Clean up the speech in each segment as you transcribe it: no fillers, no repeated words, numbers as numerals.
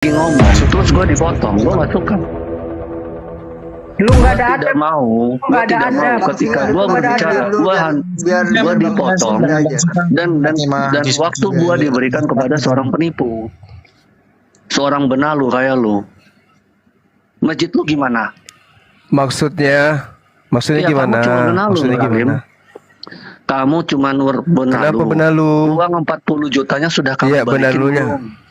ngomong terus gue dipotong, gue gak suka. Lu nggak ada Tidak mau, gue Nggak ada tidak mau adab. ketika gue Nggak ada berbicara, gue dipotong dan waktu gue diberikan kepada seorang penipu, seorang benalu kayak lu. Masjid lu gimana? Maksudnya Iya, gimana? kamu cuma benalu, Maksudnya Rahim. gimana? Kamu cuma benalu. Kenapa benalu? Uang 40 jutanya sudah kamu Iya, balikin benalunya. belum?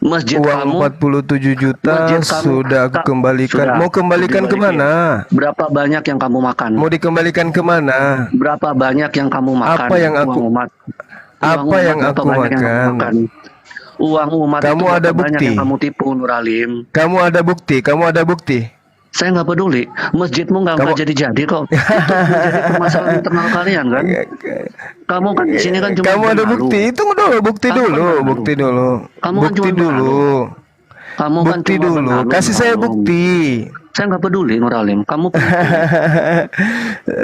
Masjid Uang kamu 47 juta Masjid kamu sudah aku kembalikan. sudah Mau kembalikan dibalikin. kemana? Berapa banyak yang kamu makan? Mau dikembalikan kemana? Berapa banyak yang kamu makan? Apa yang aku- Uang umat. apa yang berapa aku banyak yang kamu makan? makan? Uang umat Kamu itu berapa ada banyak bukti? yang kamu tipu, Nuralim? Kamu ada bukti? Kamu ada bukti? Saya nggak peduli. Masjidmu nggak Kamu- jadi kok. Itu menjadi permasalahan internal kalian kan? Kamu kan di sini kan cuma Kamu ada benalu. bukti? Itu dulu, bukti Kamu dulu, kan bukti dulu. Kamu kan Bukti cuma dulu. Kamu kan Bukti cuma dulu. benalu, Kasih saya benalu. bukti. Saya nggak peduli, Nuralim. Kamu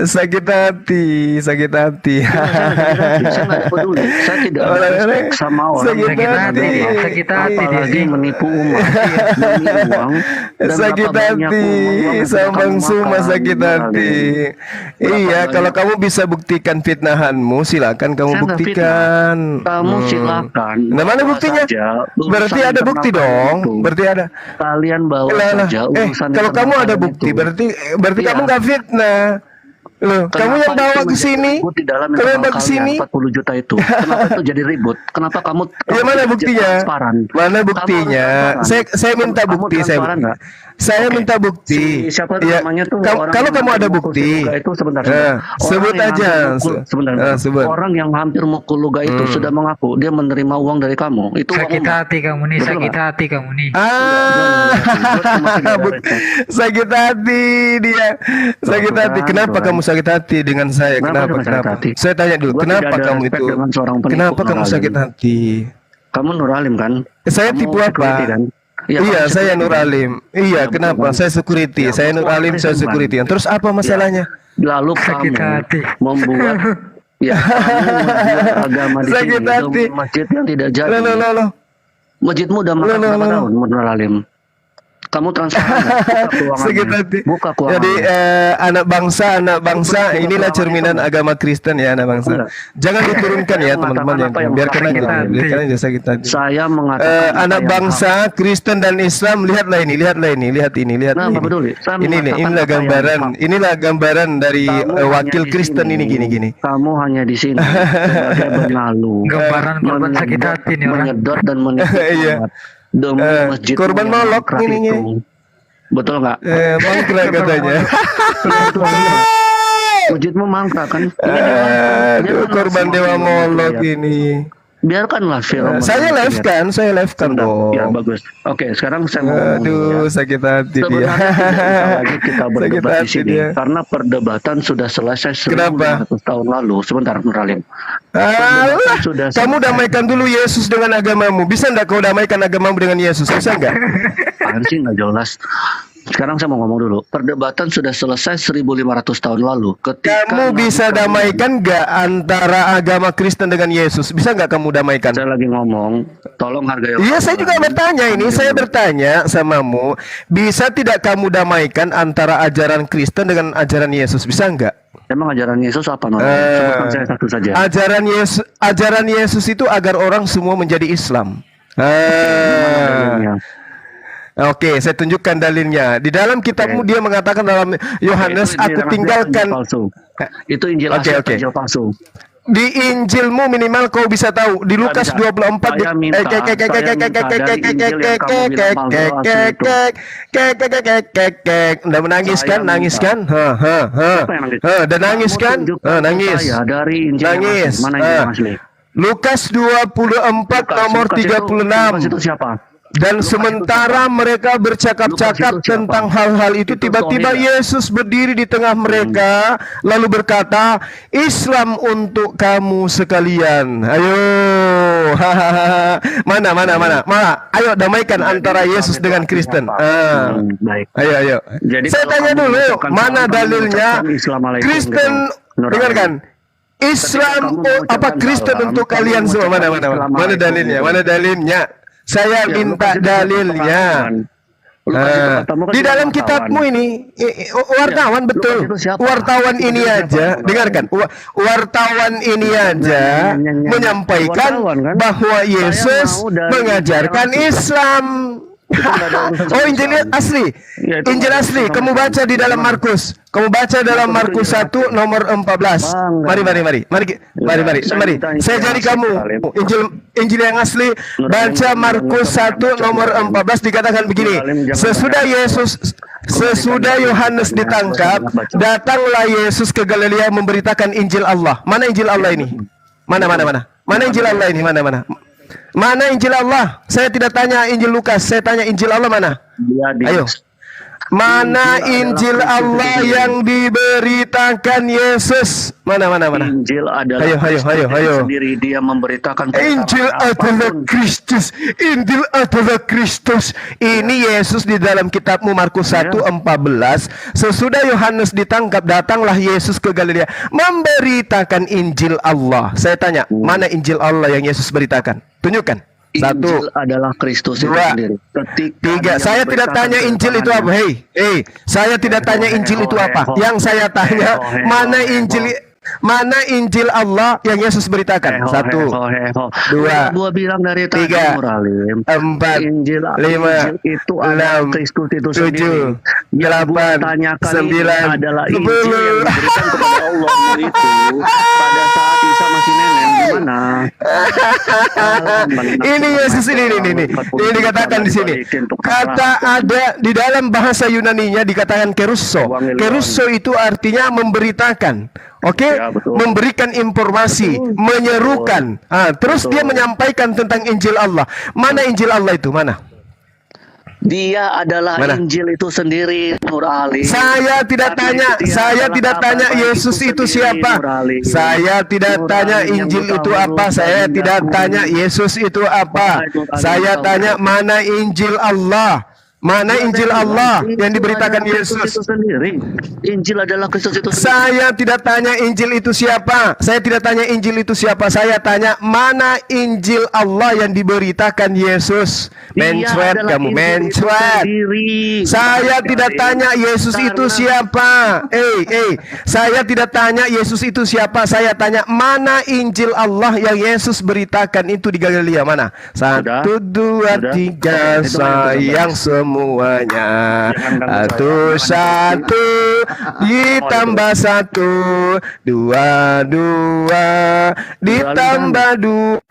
Sakit hati, sakit hati. saya nggak peduli. Saya tidak ada respect sama orang Sakit yang hati. beragama. Sakit hati Apalagi dia. menipu umat demi uang. Dan Sakit berapa banyak hati, uang yang sudah Sambang kamu Suma makan, sakit hati. Nuralim. Iya, banyak- kalau kamu bisa buktikan fitnahanmu, silakan kamu Saya nggak buktikan. Kamu silakan. Nah, mana Bawa buktinya? saja urusan Berarti ada internal bukti kalian dong. itu. Berarti ada. Kalian bawa Lah, lah. saja urusan Kalau kamu internal ada kalian bukti, itu. berarti Iya. kamu nggak fitnah. Loh, kamu yang Kenapa bawa itu ke menjadi sini? ribut di dalam Kamu yang internal bawa ke kalian, sini? 40 juta itu. Kenapa itu jadi ribut? Kenapa kamu Ya mana tidak buktinya? transparan? Mana Kamu buktinya? harus transparan. Saya minta Kamu bukti. transparan nggak? Saya Oke. minta bukti. Siapa tuh Ya, namanya tuh? kalau orang yang kamu hampir ada mukul bukti, si Luga itu sebentar. sebut Orang yang aja. hampir mukul- sebentar. Sebut. Orang yang hampir mukul Luga itu sudah mengaku dia menerima uang dari kamu. Itu uang Sakit umat. hati kamu nih, Betul sakit nggak? hati kamu nih. Sakit hati dia. Sakit Tuh, hati. kan, Kenapa tuh, kan. kamu sakit hati dengan saya? Kenapa Kenapa? kamu sakit Kenapa? hati? Saya tanya dulu. Gua Kenapa tidak ada kamu respect itu? dengan seorang penipu, Kenapa kamu Nuralim. sakit hati? Kamu Nuralim kan? Saya Kamu tipu security apa? kan? Iya, kamu saya security Nur kan? Alim. Iya, betul kenapa? kan? Saya security. Ya, Saya Nur betul, Alim, saya Kristen, security. kan? Terus apa masalahnya? Lalu Sakit kamu hati. membuat kamu membuat agama di Sakit sini hati. demi masjid yang tidak jadi. Loh. Masjidmu udah makan Loh. berapa tahun, Nur Alim? Kamu transparan nggak? Buka keuangannya. Sakit hati. Buka keuangannya. Jadi anak bangsa inilah cerminan agama Kristen ya, anak bangsa. Enggak. Jangan diturunkan ya Saya teman-teman mengatakan ya. apa yang Biarkan sakit aja, hati. biarkan aja sakit hati. Saya mengatakan apa Anak yang bangsa Kristen dan Islam, lihatlah ini, lihat ini. Nah, ini. nggak peduli. Saya Ini nih, mengatakan inilah apa yang gambaran, hak. inilah gambaran dari Kamu hanya wakil di Kristen sini. ini gini. Kamu hanya di sini sebagai benalu. Gambaran korban sakit hati nih orang. Menyedot dan menipu Iya. umat demi masjid korban yang molok mangkrak ininya. itu. Betul nggak? Mangkrak katanya. Masjidmu mangkrak kan? Aduh, korban dewa molok ini. Biarkanlah Firaun. Saya live kan dong. Ya bagus. Oke, sekarang saya mau ngomong Aduh, ya. sakit hati dia. Sebenarnya tidak bisa lagi kita Sakit berdebat di hati sini dia. karena perdebatan sudah selesai Kenapa? 1500 tahun lalu. Sebentar, Nuralim. Alah, Sudah kamu selesai. damaikan dulu Yesus dengan agamamu. Bisa enggak kau damaikan agamamu dengan Yesus? Bisa enggak? Apaan sih nggak jelas. Sekarang saya mau ngomong dulu. Perdebatan sudah selesai 1500 tahun lalu. Ketika Kamu Nabi bisa Muhammad- damaikan enggak antara agama Kristen dengan Yesus? Bisa enggak kamu damaikan? Saya lagi ngomong, tolong hargai. Iya, saya juga bertanya ini. Saya bertanya samamu, bisa tidak kamu damaikan antara ajaran Kristen dengan ajaran Yesus? Bisa enggak? Emang ajaran Yesus apa? Sebutkan saya satu saja. Ajaran Yesus itu agar orang semua menjadi Islam. Dalilnya. Oke, saya tunjukkan dalilnya. Di dalam kitabmu dia mengatakan dalam Yohanes, Itu Injil aku asli, tinggalkan. Injil palsu. Itu Injil Oke, asli atau oke. Injil palsu. Di Injilmu minimal kau bisa tahu. Di Lukas bisa. 24 Saya minta dari Injil yang kamu bilang palsu, Udah menangis Saya kan? Nangis minta. kan? Siapa yang nangis? Udah nangis Kamu kan? tunjukkan Nangis. saya dari Injil yang Nangis. asli. Mana Injil yang asli? Lukas 24 nomor Lukas 36. itu siapa? Dan sementara mereka bercakap-cakap Lukas itu siapa? tentang hal-hal itu, Itu tiba-tiba Tauhid. Yesus berdiri di tengah mereka, lalu berkata, Islam untuk kamu sekalian. Ayo, mana? Ayo damaikan antara Yesus dengan Kristen. Baik. Ayo. Jadi Saya kalau tanya kamu dulu, mengucapkan mana salam, kamu dalilnya? mengucapkan Assalamualaikum Kristen, gitu. Nur dengarkan. Islam Ketika kamu apa mengucapkan Kristen salam, untuk kamu kalian semua? mengucapkan Mana Assalamualaikum dalilnya? gitu. Mana dalilnya? Saya minta dalilnya. Di dalam kitabmu ini wartawan, betul. Wartawan ini aja, dengarkan. Wartawan ini aja menyampaikan bahwa Yesus mengajarkan Islam. Oh, Injil asli. Injil asli. Kamu baca di dalam Markus. Kamu baca dalam Markus 1 nomor 14. Mari. Saya jadi kamu. Injil yang asli. Baca Markus 1 nomor 14, dikatakan begini. Sesudah Yohanes ditangkap, datanglah Yesus ke Galilea memberitakan Injil Allah. Mana Injil Allah ini? Mana Injil Allah ini? Mana Injil Allah? Saya tidak tanya Injil Lukas, saya tanya Injil Allah mana? Ayo. Mana Injil Allah yang diberitakan Yesus? Mana? Injil adalah Ayo. sendiri, dia memberitakan Injil adalah Kristus. Injil adalah Kristus. Ini Yesus di dalam kitabmu Markus 1:14. Sesudah Yohanes ditangkap, datanglah Yesus ke Galilea memberitakan Injil Allah. Saya tanya, mana Injil Allah yang Yesus beritakan? Tunjukkan. Injil adalah Kristus itu sendiri. Tiga. Saya tidak tanya Injil itu apa. Hei, saya tidak tanya Injil itu apa. Yang saya tanya, mana Injil Allah yang Yesus beritakan? 1, 2, 3, 4, 5, 6, 7, 8, 9, 10. Pada saat Isa masih nenek, gimana? Ini Yesus ini dikatakan di sini. Kata ada di dalam bahasa Yunaninya dikatakan kerusso. Kerusso itu artinya memberitakan. Oke, memberikan informasi, menyerukan. Terus dia menyampaikan tentang Injil Allah. Mana Injil Allah itu? Mana? Dia adalah Injil itu sendiri, Nur Ali. Saya tidak tanya Yesus itu siapa. Saya tidak tanya Injil itu apa. Saya tidak tanya Yesus itu apa. Saya tanya mana Injil Allah. Mana Injil Allah yang diberitakan Yesus? Injil adalah Kristus itu sendiri. Saya tidak tanya Injil itu siapa. Saya tidak tanya Injil itu siapa. Saya tanya mana Injil Allah yang diberitakan Yesus. Mencret kamu, mencret. Saya tidak tanya Yesus itu siapa. Saya tidak tanya Yesus itu siapa. Saya tanya mana Injil Allah yang Yesus beritakan itu di Galilea. Mana? 1, 2, 3. Sayang semuanya. 1, 1 ditambah 1, 2, 2 ditambah 2,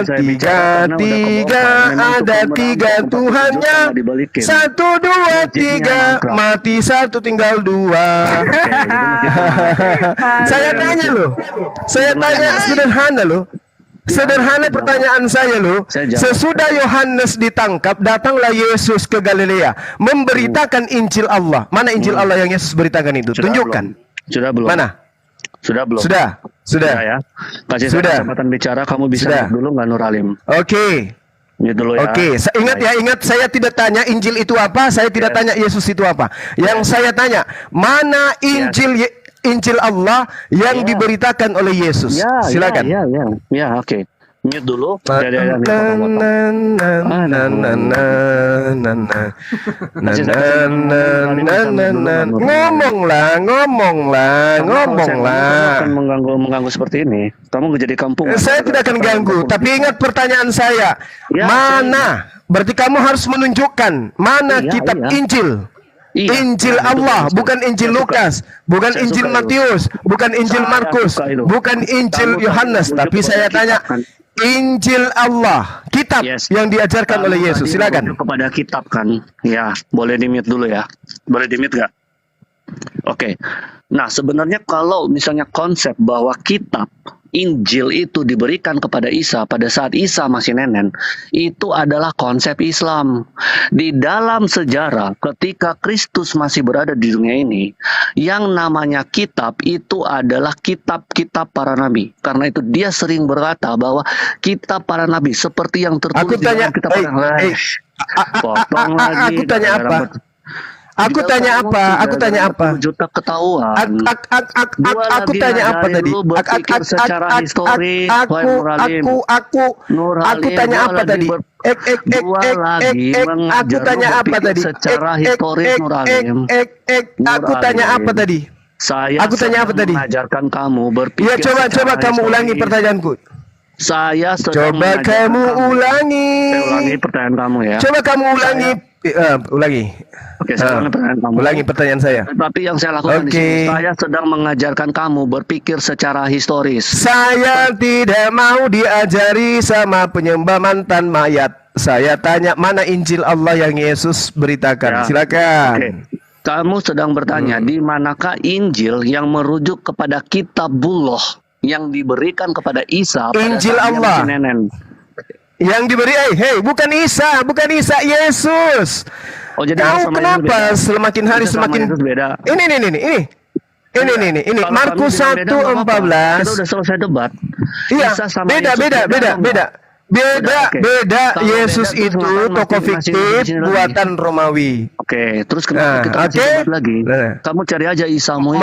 3, 3 ada 3 Tuhannya. 1, 2, 3 mati 1 tinggal 2. Saya tanya loh. Saya tanya sederhana loh. Sederhana pertanyaan saya loh. Sesudah Yohanes ditangkap, datanglah Yesus ke Galilea memberitakan Injil Allah. Mana Injil Allah yang Yesus beritakan itu? Tunjukkan. Sudah belum? Mana? Sudah belum? Sudah ya. Kasih saya kesempatan bicara, kamu bisa dulu nggak, Nur Alim? Oke. Dulu ya. Oke, ingat saya tidak tanya Injil itu apa, saya tidak tanya Yesus itu apa. Yang saya tanya, mana Injil Allah yang diberitakan oleh Yesus. Silakan. Ya, oke. Mute dulu. Ngomonglah. Mengganggu seperti ini. Kamu jadi kampung. Saya tidak akan ganggu, tapi ingat pertanyaan saya. Mana? Berarti kamu harus menunjukkan mana kitab Injil. Injil Allah, bukan Injil Lukas, bukan Injil Matius, bukan Injil Markus, bukan Injil Yohanes, tapi saya tanya Injil Allah, kitab yang diajarkan oleh Yesus. Silakan. Kepada kitab kan, ya boleh di-mute dulu ya, boleh di-mute gak? Oke. Nah sebenarnya kalau misalnya konsep bahwa kitab Injil itu diberikan kepada Isa pada saat Isa masih nenen, itu adalah konsep Islam. Di dalam sejarah ketika Kristus masih berada di dunia ini, yang namanya kitab itu adalah kitab-kitab para nabi. Karena itu dia sering berkata bahwa kitab para nabi seperti yang tertulis di dalam kitab para nabi. Potong lagi. Aku tanya apa? Aku tanya apa? Aku tanya apa? 10 juta ketahuan. Aku tanya apa tadi? Berpikir secara historis. Aku tanya apa tadi? Aku tanya apa tadi? Secara historis, Nur Alim. Aku tanya apa tadi? Aku tanya apa tadi? Mengajarkan kamu berpikir. Ya, coba kamu ulangi pertanyaanku. Saya coba kamu ulangi. Saya ulangi pertanyaan kamu ya. Coba kamu ulangi. Ulangi. Oke, saya ulangi pertanyaan kamu. Ulangi pertanyaan saya. Tapi yang saya lakukan di sini, saya sedang mengajarkan kamu berpikir secara historis. Saya tidak mau diajari sama penyembah mantan mayat. Saya tanya mana Injil Allah yang Yesus beritakan. Ya. Silakan. Oke. Kamu sedang bertanya di manakah Injil yang merujuk kepada kitabullah yang diberikan kepada Isa pada Injil Allah yang diberi bukan Isa, Yesus. Oh, jadi kamu kenapa semakin hari semakin beda? Ini Markus 1:14. Kita udah selesai debat. Iya, beda. Yesus itu tokoh fiktif buatan Romawi. Oke, terus kenapa kita masih debat lagi? Kamu cari aja Isamu itu.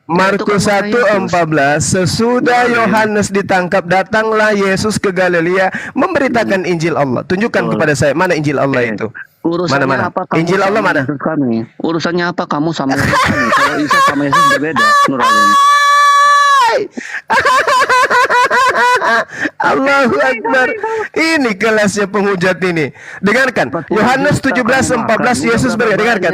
Markus 1:14. Sesudah Yohanes ditangkap, datanglah Yesus ke Galilea memberitakan Injil Allah. Tunjukkan kepada saya mana Injil Allah itu. Urusannya mana? Apa kamu Injil Allah mana? Kami. Urusannya apa kamu sama Yesus kami? Kalau Isa sama Yesus berbeda, Nur Alim. Allahu Akbar. Ini kelasnya penghujat ini. Dengarkan. Yohanes 17:14 Yesus dengarkan.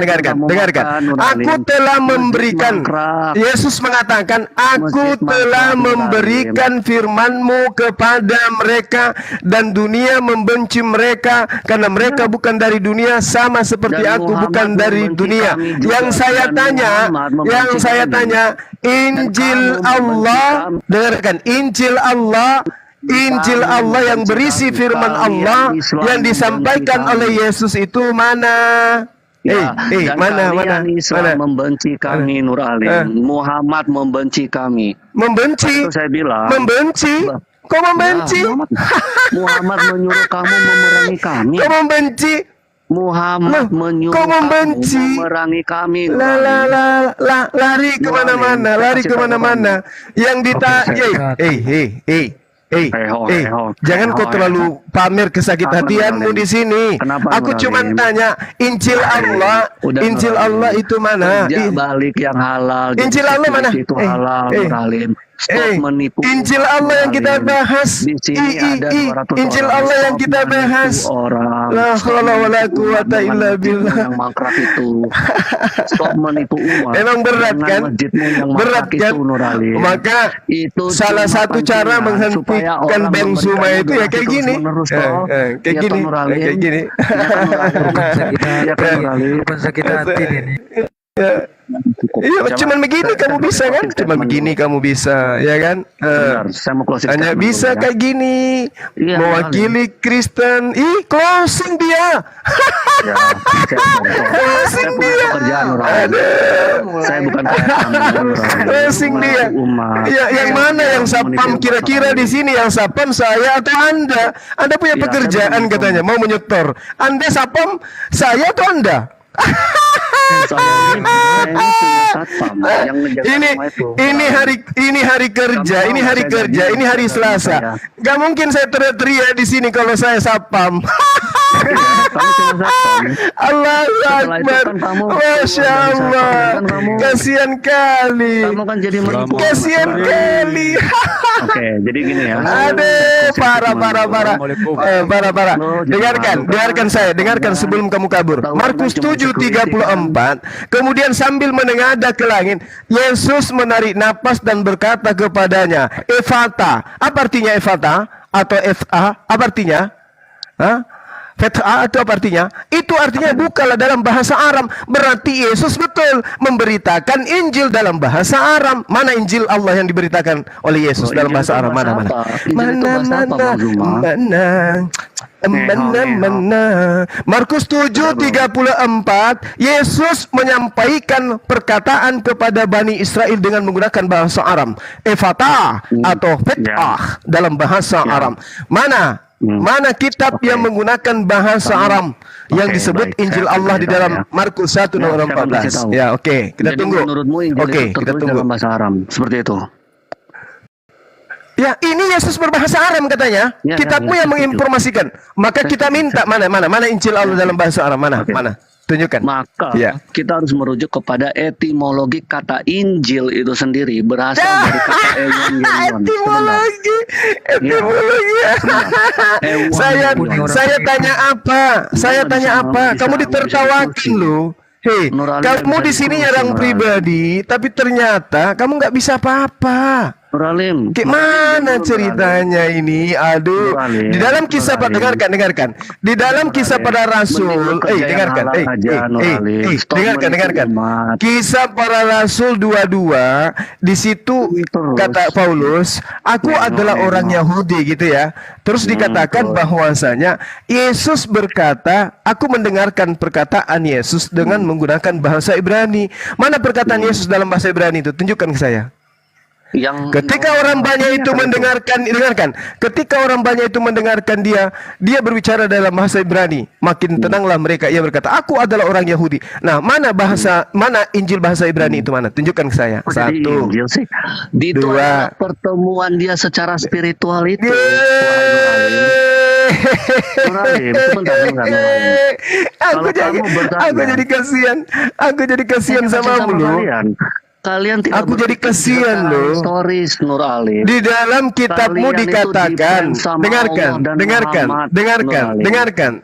Aku telah memberikan. Yesus mengatakan, aku telah memberikan firman-Mu kepada mereka dan dunia membenci mereka karena mereka bukan dari dunia sama seperti aku bukan dari dunia. Yang saya tanya, Injil Allah, dengarkan, Injil Allah yang berisi firman Allah yang disampaikan oleh Yesus itu mana? Mana membenci kami, Nur Alim. Muhammad membenci kami. Membenci? Saya bilang. Membenci? Kok membenci? Muhammad menyuruh kamu memerangi kami. Kok membenci? Muhammad menyuruh kamu memerangi kami. Lari kemana-mana. Yang jangan kau terlalu pamer kesakit hatianmu di sini. Aku cuma tanya, Injil Allah itu mana? Balik yang halal. Injil Allah mana? Itu halal, Stop menipu. Injil Allah yang kita bahas. Injil Allah yang kita bahas. La haula wala quwata illa billah. Yang mangkrak itu. Stop menipu umat. Emang berat kan? Berat kan? Maka itu salah satu cara menghentikan Bang Zuma itu ya kayak gini. Kayak gini. Bukan sakit hati ini. Iya, cuman begini kamu bisa kan? Cuman begini kamu bisa, ya kan? Saya mau closing. Hanya bisa kayak gini, mewakili Kristen. Closing dia. Closing dia. Saya bukan closing dia. Ya, yang mana yang sapam kira-kira di sini? Yang sapam saya atau Anda? Anda punya pekerjaan katanya, mau menyetor. Anda sapam saya atau Anda? Ini hari kerja, ini hari Selasa. Gak mungkin saya teriak-teriak di sini kalau saya sapam. Allahu Akbar. Masya Allah. Kasihan kali. Kasihan kali. Oke, jadi gini ya. Aduh, parah. Dengarkan sebelum kamu kabur. Markus 7:34. Kemudian sambil menengadah ke langit, Yesus menarik napas dan berkata kepadanya, Efata. Apa artinya Efata? Atau F-A? Apa artinya? Fetha itu apa artinya? Itu artinya bukalah dalam bahasa Aram. Berarti Yesus betul memberitakan Injil dalam bahasa Aram. Mana Injil Allah yang diberitakan oleh Yesus dalam bahasa Aram? Mana? Markus 7:34, Yesus menyampaikan perkataan kepada Bani Israel dengan menggunakan bahasa Aram. Efata atau Fetah dalam bahasa Aram. Mana Mana kitab yang menggunakan bahasa Arab yang disebut Injil Allah di dalam Markus 1 nomor 14. Ya, oke. Kita Jadi tunggu. menurutmu Injil Oke, itu kita tertulis tunggu. dalam bahasa Aram, seperti itu. Ya, ini Yesus berbahasa Aram katanya. Ya, Kitabmu yang menginformasikan. Maka kita minta mana Injil Allah dalam bahasa Aram, mana? Tunjukkan. Maka Ya. kita harus merujuk kepada etimologi kata Injil itu sendiri, berasal dari kata Etimologi. Saya tanya apa? Kamu ditertawakan loh. Hei, kamu di sini nyerang pribadi, tapi ternyata kamu nggak bisa apa-apa. Nuralim, Gimana ceritanya ini? Aduh, di dalam kisah dengarkan. Di dalam kisah para rasul, dengarkan. Kisah para rasul 22, di situ kata Paulus, aku adalah orang Yahudi gitu ya. Terus dikatakan bahwasanya Yesus berkata, aku mendengarkan perkataan Yesus dengan menggunakan bahasa Ibrani. Mana perkataan Yesus dalam bahasa Ibrani itu? Tunjukkan ke saya. Ketika orang banyak itu dengarkan. Ketika orang banyak itu mendengarkan dia berbicara dalam bahasa Ibrani. Makin tenanglah mereka. Ia berkata, aku adalah orang Yahudi. Nah, mana Injil bahasa Ibrani itu mana? Tunjukkan ke saya. Satu, di dua. Pertemuan dia secara spiritual itu. Aku jadi kasihan sama lu. Kalian tidak aku jadi kasihan loh. Historis Nur Ali. Di dalam kitabmu dikatakan, dengarkan.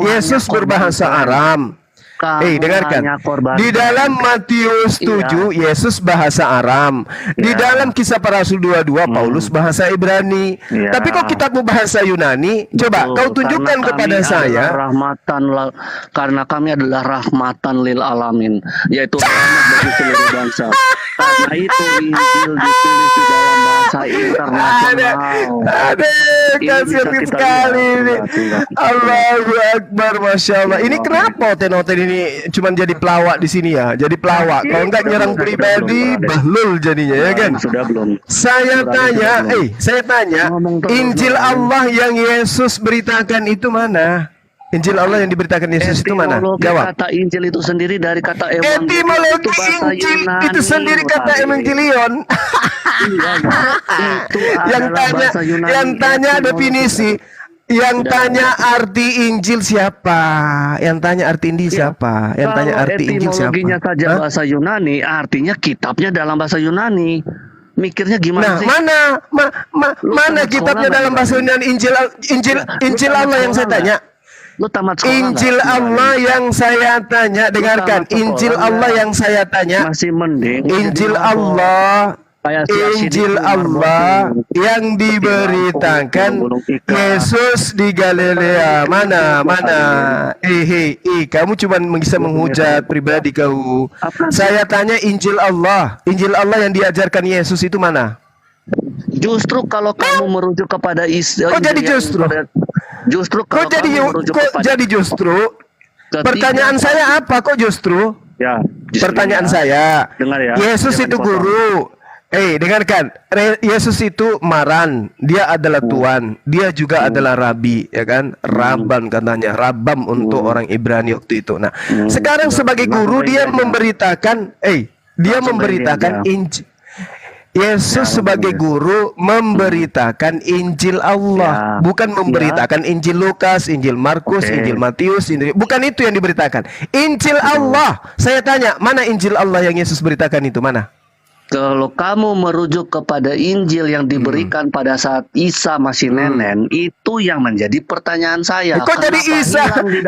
Yesus berbahasa Aram. Dengarkan. Di dalam Matius 7 Yesus bahasa Aram. Di dalam Kisah Para Rasul 22 Paulus bahasa Ibrani. Tapi kok kitabmu bahasa Yunani? Coba kau tunjukkan kepada saya. Karena kami adalah rahmatan lil alamin, yaitu rahmat bagi seluruh bangsa. Karena itu Injil ditulis di dalam bahasa internasional. Kasihan sekali ini. Allahu Akbar, Masya Allah. Ini kenapa Tenoten ini cuma jadi pelawak di sini ya? Jadi pelawak. Kalau enggak nyerang pribadi, bahlul jadinya ya kan? Sudah belum? Saya tanya, Injil Allah yang Yesus beritakan itu mana? Injil Allah yang diberitakan Yesus itu mana? Jawab. Kata Injil itu sendiri dari kata etimologi Injil itu sendiri kata Evangelion. Yang tanya definisi, yang tanya arti Injil siapa? Yang tanya arti Injil siapa? Yang tanya arti Injil siapa? Etimologinya saja bahasa Yunani, artinya kitabnya dalam bahasa Yunani. Mikirnya gimana sih? Mana kitabnya dalam bahasa Yunani? Injil Allah yang saya tanya. Injil Allah yang saya tanya, dengarkan. Injil Allah yang saya tanya. Masih mending. Injil Allah yang diberitakan Yesus di Galilea. Mana? Kamu cuma bisa menghujat pribadi kau. Saya tanya Injil Allah yang diajarkan Yesus itu mana? Justru kalau kamu merujuk kepada Kok jadi justru? Kok jadi justru? Pertanyaan saya apa? Kok justru? Ya, pertanyaan saya. Dengar ya. Yesus itu guru. Dengarkan. Yesus itu Maran. Dia adalah Tuhan. Dia juga adalah Rabi, ya kan? Rabban katanya. Rabam untuk orang Ibrani waktu itu. Nah, sekarang sebagai guru dia memberitakan, Injil. Yesus sebagai guru memberitakan Injil Allah, bukan memberitakan Injil Lukas, Injil Markus, Injil Matius, bukan itu yang diberitakan. Injil Allah. Saya tanya, mana Injil Allah yang Yesus beritakan itu, mana? Kalau kamu merujuk kepada Injil yang diberikan pada saat Isa masih nenen, itu yang menjadi pertanyaan saya. Kok jadi Isa?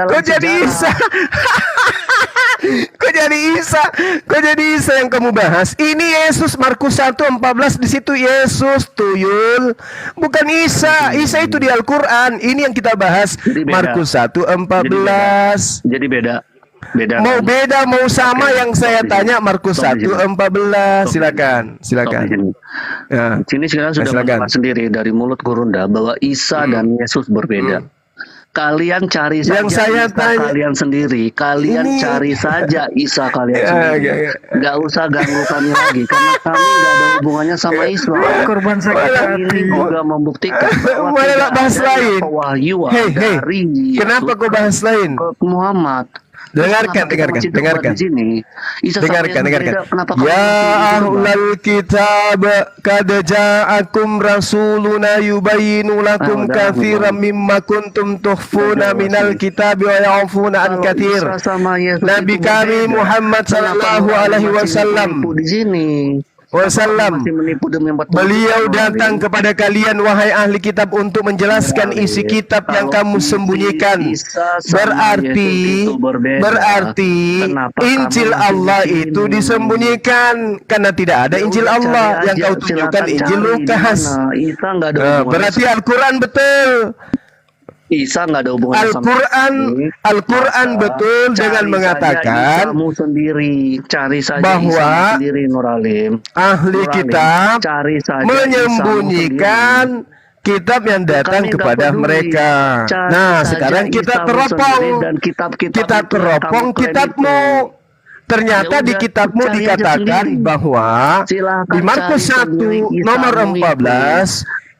Kok jadi Isa yang kamu bahas? Ini Yesus Markus 1:14, di situ Yesus tuyul, bukan Isa. Isa itu di Al-Qur'an. Ini yang kita bahas Markus 1:14. Jadi beda. Mau beda mau sama, yang saya tanya Markus 1:14. Silakan. Ya. Sini sekarang sudah mendengar sendiri dari mulut Gurunda bahwa Isa dan Yesus berbeda. Kalian cari Yang saja saya Isa tanya- kalian sendiri. Kalian Ini- cari saja Isa kalian Ya, sendiri. ya, ya. Nggak usah ganggu kami lagi karena kami nggak ada hubungannya sama Islam. Korban sakit Malah- hati. Ini juga membuktikan bahwa Malah tidak bahas adanya lain. pewahyuan Hei, dari kenapa Yesus kau bahas lain? ke Muhammad. Dengarkan, Terus kenapa kita masih debat di sini? Isa Dengarkan, sampai dengarkan. berbeda, kenapa kamu Ya masih debat? ahlal kitab, qad ja'akum rasuluna yubayyinu lakum udah, katsiran mimma kuntum tukhfuna Udah, minal kitab wa ya'funa an Kalau katsir. Isa sama Yesus Nabi itu kami berbeda, Muhammad kenapa sallallahu kamu alaihi masih wasallam menipu di sini? wasallam. Masih menipu demi betul. Beliau datang kepada kalian wahai ahli kitab untuk menjelaskan isi kitab yang kamu sembunyikan. Berarti Injil Allah itu disembunyikan karena tidak ada Injil Allah. Yang kau tunjukkan Injil Lukas. Isa nggak ada hubungan. Berarti Al-Quran betul. Isa nggak ada hubungan sama Al-Quran betul dengan mengatakan kamu sendiri cari saja bahwa Isa sendiri Nuralim. ahli kitab cari saja menyembunyikan kitab yang datang Kami nggak kepada peduli. mereka. Cari Nah, saja sekarang kita Isamu teropong. sendiri dan kitab-kitab Kita itu yang teropong kamu klaim kitabmu. itu. Ternyata Ya di udah, kitabmu cari aja dikatakan sendiri. bahwa Silakan di Markus cari 1 sendiri kisahmu nomor itu. 14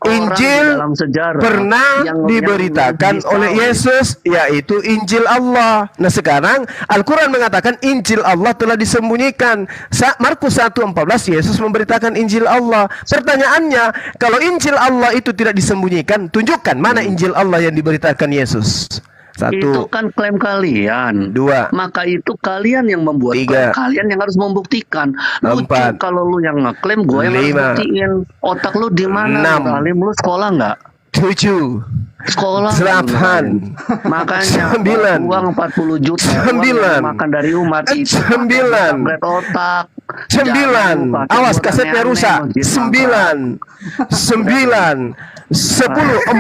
Orang Injil dalam sejarah pernah yang diberitakan oleh Yesus, yaitu Injil Allah. Nah sekarang Al-Quran mengatakan Injil Allah telah disembunyikan. Markus 1:14 Yesus memberitakan Injil Allah. Pertanyaannya, kalau Injil Allah itu tidak disembunyikan, tunjukkan mana Injil Allah yang diberitakan Yesus. Itu 1, kan klaim kalian. 2, Maka itu kalian yang membuat 3, klaim. Kalian yang harus membuktikan. Lucu 4, kalau lu yang ngeklaim, gue yang harus 5, buktiin. Otak lu di mana? 6, Alim, lu sekolah nggak? 7, Sekolah. 8, Makanya 9, uang 40 juta 9, uang yang makan dari umat itu 9, tablet otak 9, awas kasetnya rusak. 9, 9, 10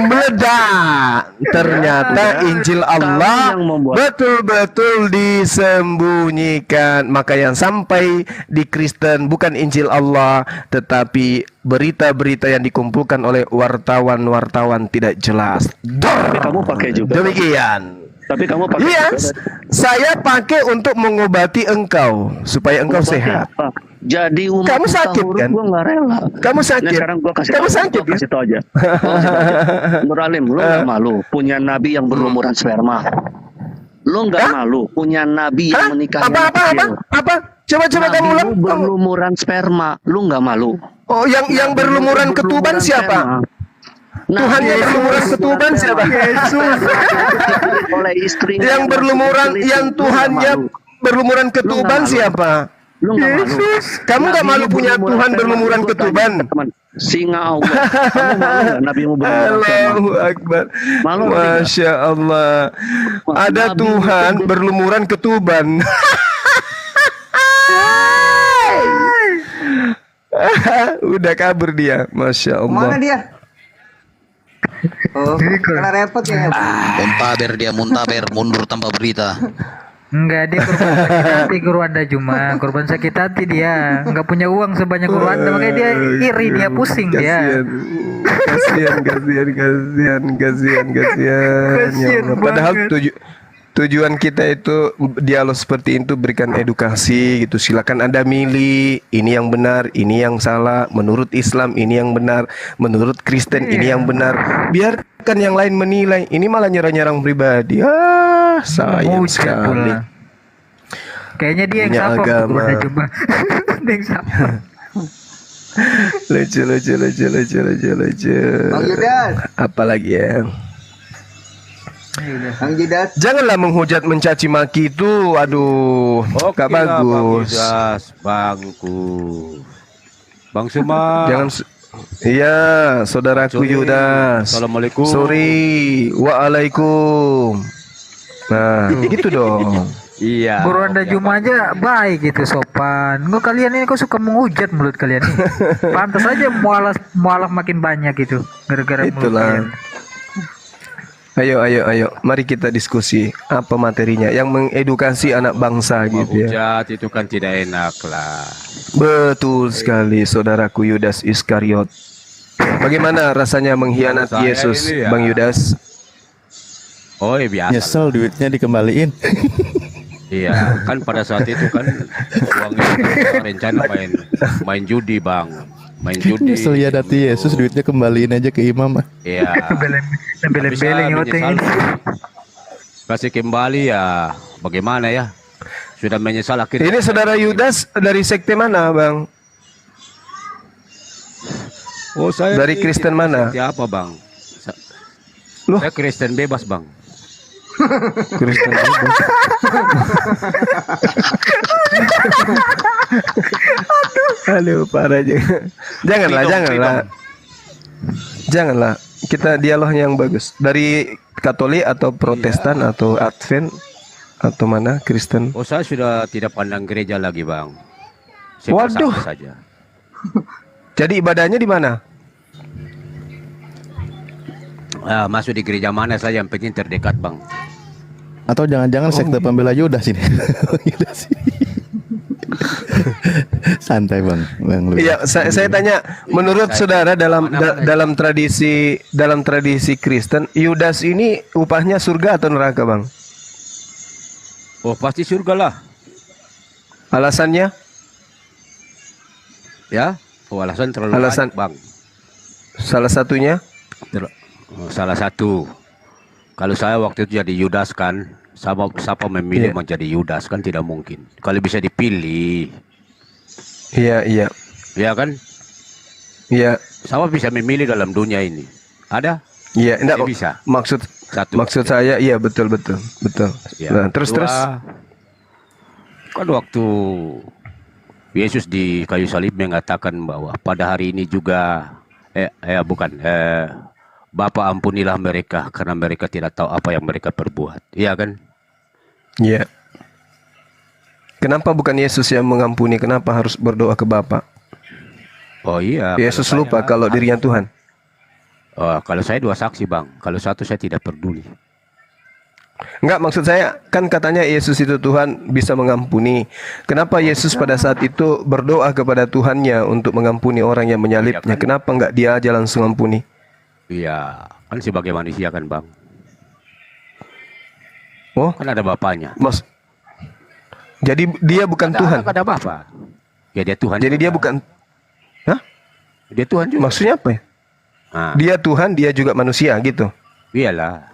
meledak. Ternyata Injil Allah betul-betul disembunyikan. Maka yang sampai di Kristen bukan Injil Allah, tetapi berita-berita yang dikumpulkan oleh wartawan-wartawan tidak jelas. Tapi kamu pakai juga. Demikian. Tapi kamu pakai Iya, juga. saya pakai untuk mengobati engkau supaya engkau Obati sehat. apa? Jadi umat Kamu sakit, kan? Gue nggak rela. Kamu sakit. Nah, sekarang gue kasih Kamu tahu. sakit, Gua kasih tahu aja. Nur Alim, lu nggak malu punya nabi yang berlumuran sperma? Lu nggak malu punya nabi yang menikah Apa? Coba kamu ulang. berlumuran sperma? Lu nggak malu? Oh, yang berlumuran ketuban siapa? Tuhannya berlumuran ketuban siapa? Yesus. Oleh istrinya Yang berlumuran, yang Tuhannya berlumuran ketuban siapa? Lu nggak malu? Kamu nggak malu punya Tuhan berlumuran ketuban? Singa Allah. Kamu malu nggak Nabi mu berlumuran sperma? Allahu Akbar. Malu nggak? Masya Allah. Ada Nabi Tuhan itu- berlumuran ketuban. Udah kabur dia. Masya Allah. Mana dia? Oh, karena repot ya. Muntaber dia muntaber mundur tanpa berita. Enggak, dia korban sakit hati guru Anda cuma korban sakit hati dia nggak punya uang sebanyak guru Anda, makanya dia iri, dia pusing dia. Kasihan. Ya Allah. Padahal tujuan kita itu dialog seperti itu, berikan edukasi gitu. Silakan Anda milih ini yang benar, ini yang salah. Menurut Islam ini yang benar, menurut Kristen ini yang benar. Biarkan yang lain menilai. Ini malah nyerang-nyerang pribadi. Sayang Hujat sekali. pula. Kayaknya dia yang Punya sapa agama. guru Anda cuma. Dia yang sapa. Lucu. Bang Yudas, Apalagi ya. Bang Yudas. Janganlah menghujat mencaci maki itu, aduh, gak bagus. Bangku. Bang Suma. Jangan iya, saudaraku Sorry. Yudas. Assalamualaikum. Sorry. Waalaikum. Nah, gitu dong. Iya. Guru Anda cuma aja baik gitu, sopan. Nggak, kalian ini kok suka menghujat mulut kalian nih. Pantas aja mualaf makin banyak gitu gara-gara mulut kalian. Itulah. Ayo. Mari kita diskusi apa materinya yang mengedukasi anak bangsa gitu ya. Hujat itu kan tidak enak lah. Betul sekali, saudaraku Yudas Iskariot. Bagaimana rasanya mengkhianati Saya Yesus, ini ya. Bang Yudas? Oh iya biasa. Nyesel duitnya dikembaliin. Iya, kan pada saat itu kan uangnya rencana main judi, Bang. Main judi. Nyesel ya dati Yesus, duitnya kembaliin aja ke imam. Iya. Beleng-beleng Menyesal. Kasih kembali ya, bagaimana ya? Sudah menyesal akhirnya. Ini saudara Yudas dari sekte mana, Bang? Oh, saya Dari Kristen mana? sekte apa, Bang? Loh? Saya Kristen bebas, Bang. Kristen bebas. Aduh, parah aja. Janganlah. Kita dialog yang bagus. Dari Katolik atau Protestan atau Advent atau mana? Kristen. Oh, saya sudah tidak pandang gereja lagi, Bang. Saya Waduh. bersantai saja. Jadi ibadahnya di mana? Masuk di gereja mana saja yang penting terdekat, Bang. Atau jangan-jangan sekte pembela Yudas ini. Yudas. Santai bang Louis. Iya, saya tanya, menurut saudara dalam tradisi Kristen, Yudas ini upahnya surga atau neraka, Bang? Oh, pasti surga lah. Alasannya? Ya, alasan terlalu Alasan- banyak, Bang. Salah satunya? Salah satu. Kalau saya waktu itu jadi Yudas kan, siapa memilih menjadi Yudas kan tidak mungkin. Kalau bisa dipilih, Iya. ya kan? Iya. Siapa bisa memilih dalam dunia ini? Ada? Iya, enggak Tidak bisa. Satu. Maksud saya iya betul. Ya. Nah, terus. Kan waktu Yesus di kayu salib mengatakan bahwa pada hari ini juga Bapa ampunilah mereka karena mereka tidak tahu apa yang mereka perbuat. Iya kan? Iya. Kenapa bukan Yesus yang mengampuni? Kenapa harus berdoa ke Bapa? Oh iya. Yesus lupa kalau dirinya Tuhan. Kalau saya 2 saksi, Bang. Kalau 1 saya tidak peduli. Enggak, maksud saya kan katanya Yesus itu Tuhan bisa mengampuni. Kenapa Yesus pada saat itu berdoa kepada Tuhannya untuk mengampuni orang yang menyalibnya? Iya kan? Kenapa enggak dia aja langsung ampuni? Iya, kan sebagai manusia kan, Bang. Oh, Kan ada bapaknya. jadi dia bukan Tuhan. Ada bapak. Ya dia Tuhan. Jadi dia juga. bukan. Hah? Dia Tuhan juga. Maksudnya apa ya? Nah, Dia Tuhan, dia juga manusia gitu. iyalah.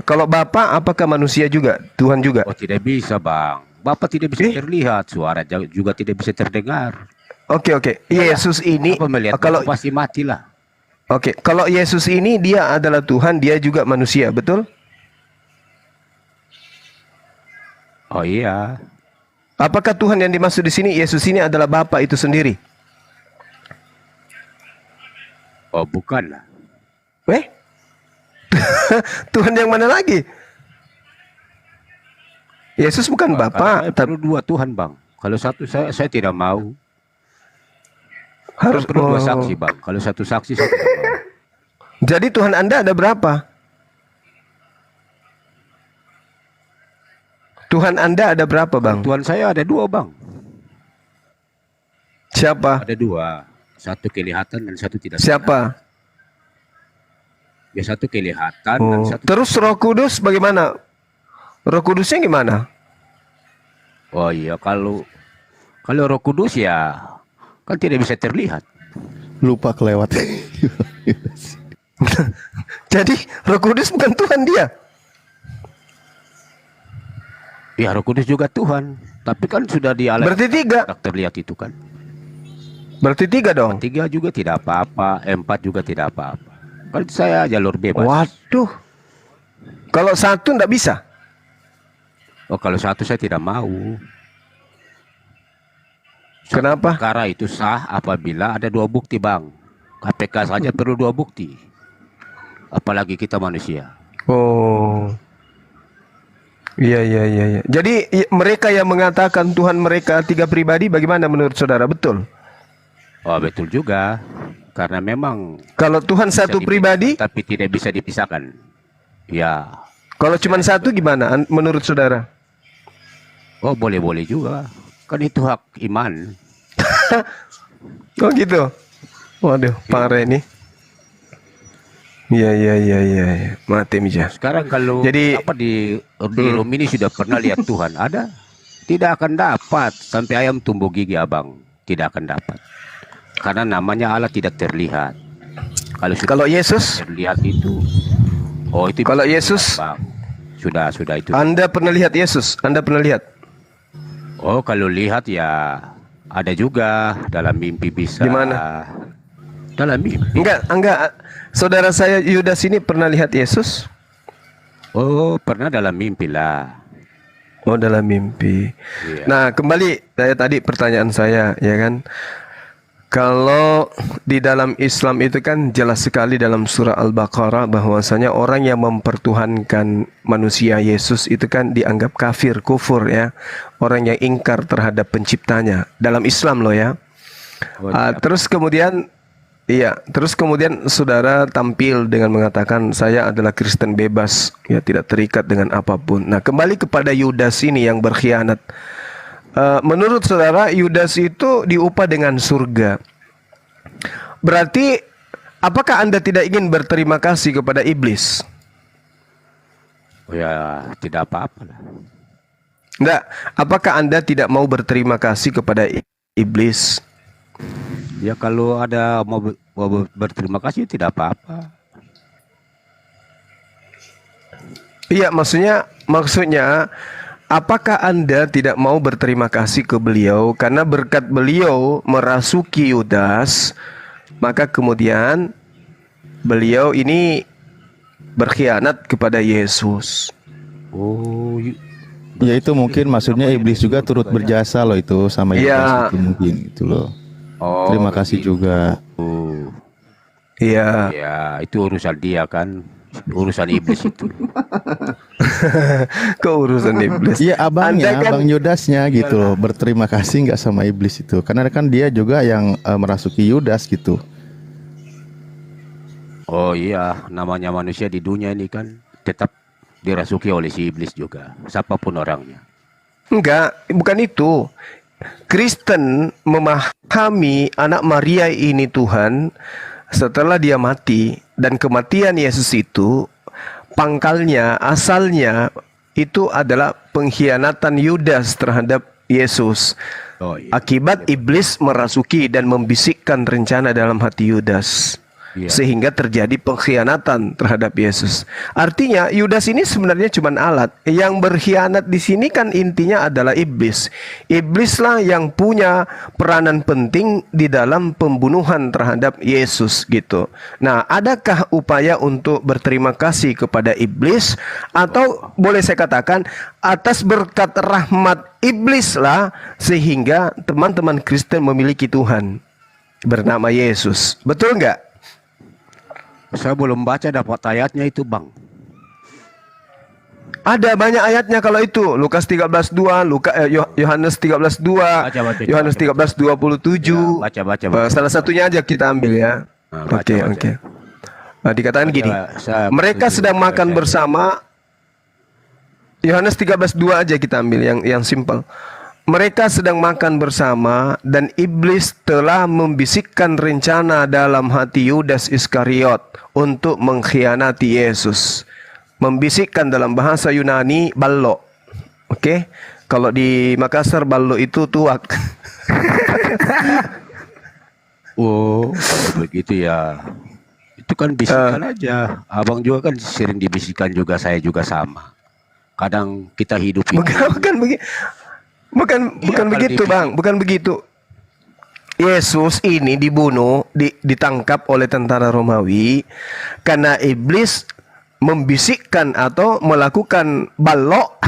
Kalau Bapa apakah manusia juga? Tuhan juga? Oh, tidak bisa, Bang. Bapak tidak bisa terlihat, suara juga tidak bisa terdengar. Oke. Yesus ini Apa melihat kalau Bapak pasti matilah. Oke, kalau Yesus ini dia adalah Tuhan, dia juga manusia, betul? Oh iya. Apakah Tuhan yang dimaksud di sini Yesus ini adalah Bapa itu sendiri? Oh, bukan lah. Tuhan yang mana lagi? Yesus bukan Bapa, Perlu 2 Tuhan, Bang. Kalau 1 saya tidak mau. harus Perlu 2 saksi, Bang. Kalau 1 saksi saya tidak mau. Jadi Tuhan Anda ada berapa? Tuhan Anda ada berapa, Bang? Tuhan saya ada 2, Bang. Siapa? Ada 2. 1 kelihatan dan 1 tidak. Siapa? Ya 1 kelihatan dan 1. Terus Roh Kudus bagaimana? Roh Kudusnya gimana? Oh iya, kalau Roh Kudus ya kan tidak bisa terlihat. Lupa kelewat. Jadi Roh Kudus bukan Tuhan dia. Ya Roh Kudus juga Tuhan, tapi kan sudah di alam Berarti 3. tak terlihat itu kan. Berarti 3 dong. 3 juga tidak apa-apa, 4 juga tidak apa-apa. Kan saya jalur bebas. Waduh. Kalau 1 enggak bisa. Oh, kalau 1 saya tidak mau. Kenapa? Perkara itu sah apabila ada 2 bukti, Bang. KPK saja perlu 2 bukti. Apalagi kita manusia. Oh. Iya. Jadi mereka yang mengatakan Tuhan mereka 3 pribadi bagaimana menurut saudara? Betul? Oh, betul juga. Karena memang Kalau Tuhan bisa satu dipisahkan, pribadi, tapi tidak bisa dipisahkan. Ya. kalau cuma 1 gimana menurut saudara? Oh, boleh-boleh juga. Kan itu hak iman. Oh gitu. Waduh, parah ini. Iya, iya, iya, iya, iya. Mati Mija. Sekarang kalau Jadi di room ini sudah pernah lihat Tuhan, ada? Tidak akan dapat. Sampai ayam tumbuh gigi abang, tidak akan dapat. Karena namanya Allah tidak terlihat. Kalau Yesus, terlihat itu, oh itu. kalau Yesus, Bang. Sudah itu. Anda pernah lihat Yesus? Anda pernah lihat? Oh, kalau lihat ya ada juga dalam mimpi bisa. Di mana? Dalam mimpi. Enggak. Saudara saya Yudas ini pernah lihat Yesus? Oh, pernah dalam mimpi lah. Oh, dalam mimpi. Iya. Nah, kembali tadi pertanyaan saya, ya kan? Kalau di dalam Islam itu kan jelas sekali dalam surah Al-Baqarah bahwasanya orang yang mempertuhankan manusia Yesus itu kan dianggap kafir, kufur ya. Orang yang ingkar terhadap penciptanya. Dalam Islam loh ya. Terus kemudian saudara tampil dengan mengatakan saya adalah Kristen bebas, ya tidak terikat dengan apapun. Nah, kembali kepada Yudas ini yang berkhianat. Menurut saudara, Yudas itu diupah dengan surga. Berarti, apakah Anda tidak ingin berterima kasih kepada iblis? Oh ya, tidak apa-apa lah. Enggak. Apakah Anda tidak mau berterima kasih kepada iblis? Ya kalau ada mau berterima kasih tidak apa-apa. Iya, maksudnya apakah Anda tidak mau berterima kasih ke beliau karena berkat beliau merasuki Yudas, maka kemudian beliau ini berkhianat kepada Yesus. Oh, Ya itu mungkin maksudnya iblis juga turut berjasa loh itu sama Yudas itu mungkin itu loh. oh, Terima kasih juga. Iya. Ya, itu urusan dia kan. Urusan iblis itu. Keurusan iblis. Iya abangnya, Anda kan, abang Yudasnya gitu loh. Berterima kasih nggak sama iblis itu? Karena kan dia juga yang merasuki Yudas gitu. Oh iya, namanya manusia di dunia ini kan tetap dirasuki oleh si iblis juga. Siapapun orangnya. enggak, bukan itu. Kristen memahami anak Maria ini Tuhan setelah dia mati, dan kematian Yesus itu pangkalnya, asalnya itu adalah pengkhianatan Yudas terhadap Yesus. Oh, iya. Akibat iblis merasuki dan membisikkan rencana dalam hati Yudas. Iya. Sehingga terjadi pengkhianatan terhadap Yesus. Artinya Yudas ini sebenarnya cuma alat. Yang berkhianat di sini kan intinya adalah iblis. Iblislah yang punya peranan penting di dalam pembunuhan terhadap Yesus gitu. Nah, adakah upaya untuk berterima kasih kepada iblis, atau boleh saya katakan atas berkat rahmat iblislah sehingga teman-teman Kristen memiliki Tuhan bernama Yesus. Betul nggak? Saya belum baca dapat ayatnya itu, Bang. Ada banyak ayatnya kalau itu. Lukas 13:2, Yohanes 13:2, Yohanes 13:27. Baca. Salah satunya aja kita ambil ya. Oke. Nah, dikatakan gini. Mereka sedang makan bersama. Yohanes 13:2 aja kita ambil yang simpel. Mereka sedang makan bersama dan iblis telah membisikkan rencana dalam hati Yudas Iskariot untuk mengkhianati Yesus. Membisikkan dalam bahasa Yunani ballo. Oke? Kalau di Makassar ballo itu tuak. Oh, begitu ya. Itu kan bisikan aja. Abang juga kan sering dibisikkan juga, saya juga sama. Kadang kita hidup itu. Bukan begitu, Bang. Bukan begitu. Yesus ini dibunuh, ditangkap oleh tentara Romawi karena iblis membisikkan atau melakukan balok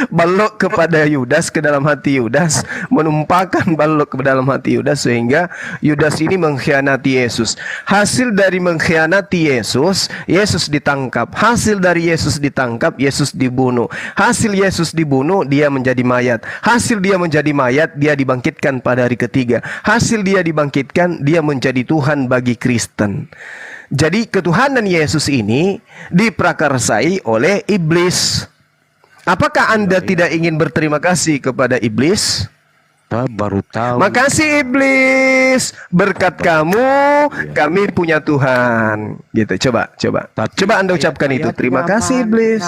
balok kepada Yudas, ke dalam hati Yudas, menumpahkan balok ke dalam hati Yudas sehingga Yudas ini mengkhianati Yesus. Hasil dari mengkhianati Yesus, Yesus ditangkap. Hasil dari Yesus ditangkap, Yesus dibunuh. Hasil Yesus dibunuh, dia menjadi mayat. Hasil dia menjadi mayat, dia dibangkitkan pada hari ketiga. Hasil dia dibangkitkan, dia menjadi Tuhan bagi Kristen. Jadi ketuhanan Yesus ini diprakarsai oleh iblis. Apakah Anda tidak ingin berterima kasih kepada iblis? Baru tahu. Makasih iblis, berkat kamu kami punya Tuhan. Gitu. Coba Anda ucapkan itu. Terima kasih iblis.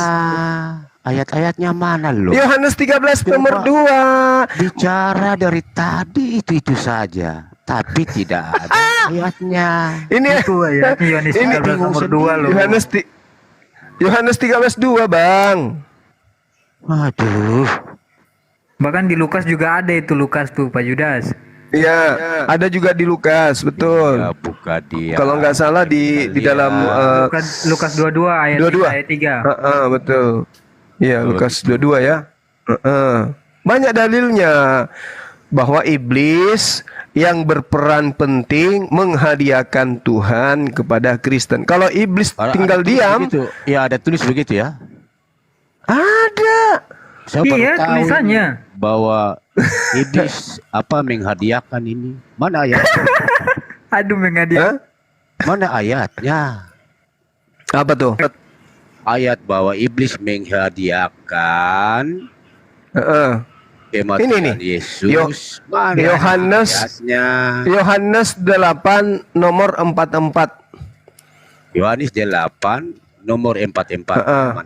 Ayat-ayatnya mana lo? Yohanes 13 nomor 2. Bicara dari tadi itu saja, tapi tidak ada ayatnya. Ini Itu ya, Yohanes 13 nomor 2 loh. Yohanes 13:2, Bang. Aduh. Bahkan di Lukas juga ada itu, Lukas tuh Pak Yudas. Iya, ada juga di Lukas, betul. Ya, buka dia. Kalau nggak salah di dalam Lukas 22 ayat 22. 3, ayat 3. Betul. Iya, Lukas 22 ya. Banyak dalilnya bahwa iblis yang berperan penting menghadiahkan Tuhan kepada Kristen. Kalau iblis tinggal diam, begitu. Ya, ada tulis begitu ya. ada. Saya baru Iya, tahu tulisannya. bahwa iblis menghadiahkan ini. Mana ayat? Aduh, menghadiah. Mana ayatnya? Apa tuh? Ayat bahwa iblis menghadiahkan kematian Ini nih. Yesus. Mana ayatnya? Yohanes 8 nomor 44. Yohanes 8 nomor 44.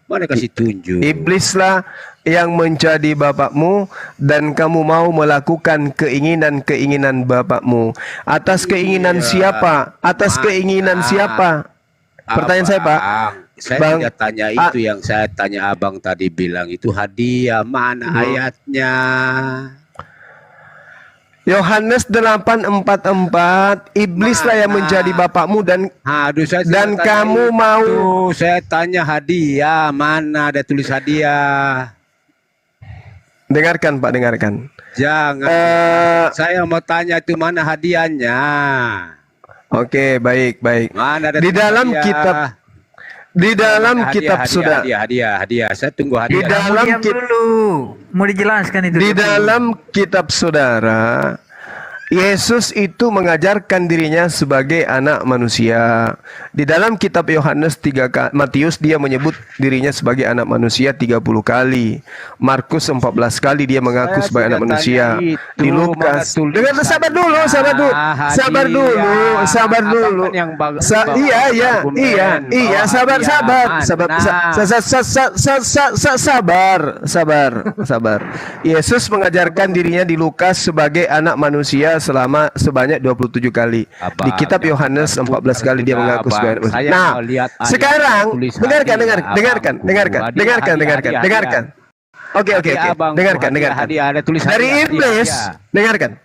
Mana kasih tunjuk? Iblislah yang menjadi bapakmu dan kamu mau melakukan keinginan-keinginan bapakmu. Atas keinginan siapa? Atas keinginan siapa? Pertanyaan saya, Pak. Saya Bang, tidak tanya itu, yang saya tanya abang tadi bilang itu hadiah. Mana ayatnya? Yohanes 8:44, iblislah yang menjadi bapakmu dan kamu mau. Saya tanya hadiah, mana ada tulis hadiah? Dengarkan, Pak, dengarkan. Jangan. Saya mau tanya itu mana hadiahnya? Oke, baik. Mana ada Di dalam hadiah? kitab sudah. Hadiah. Saya tunggu hadiah. Di dalam Diam dulu. Mau dijelaskan itu. Di dalam kitab saudara, Yesus itu mengajarkan dirinya sebagai anak manusia. Di dalam kitab Matius dia menyebut dirinya sebagai anak manusia 30 kali. Markus 14 kali dia mengaku sebagai anak manusia. Di Lukas. Sabar dulu. Sabar. Yesus mengajarkan dirinya di Lukas sebagai anak manusia sebanyak 27 kali. Di kitab Yohanes 14 kali dia mengaku sebagai anak manusia. Nah, sekarang dengarkan. Oke. Dengarkan. Dari iblis, dengarkan.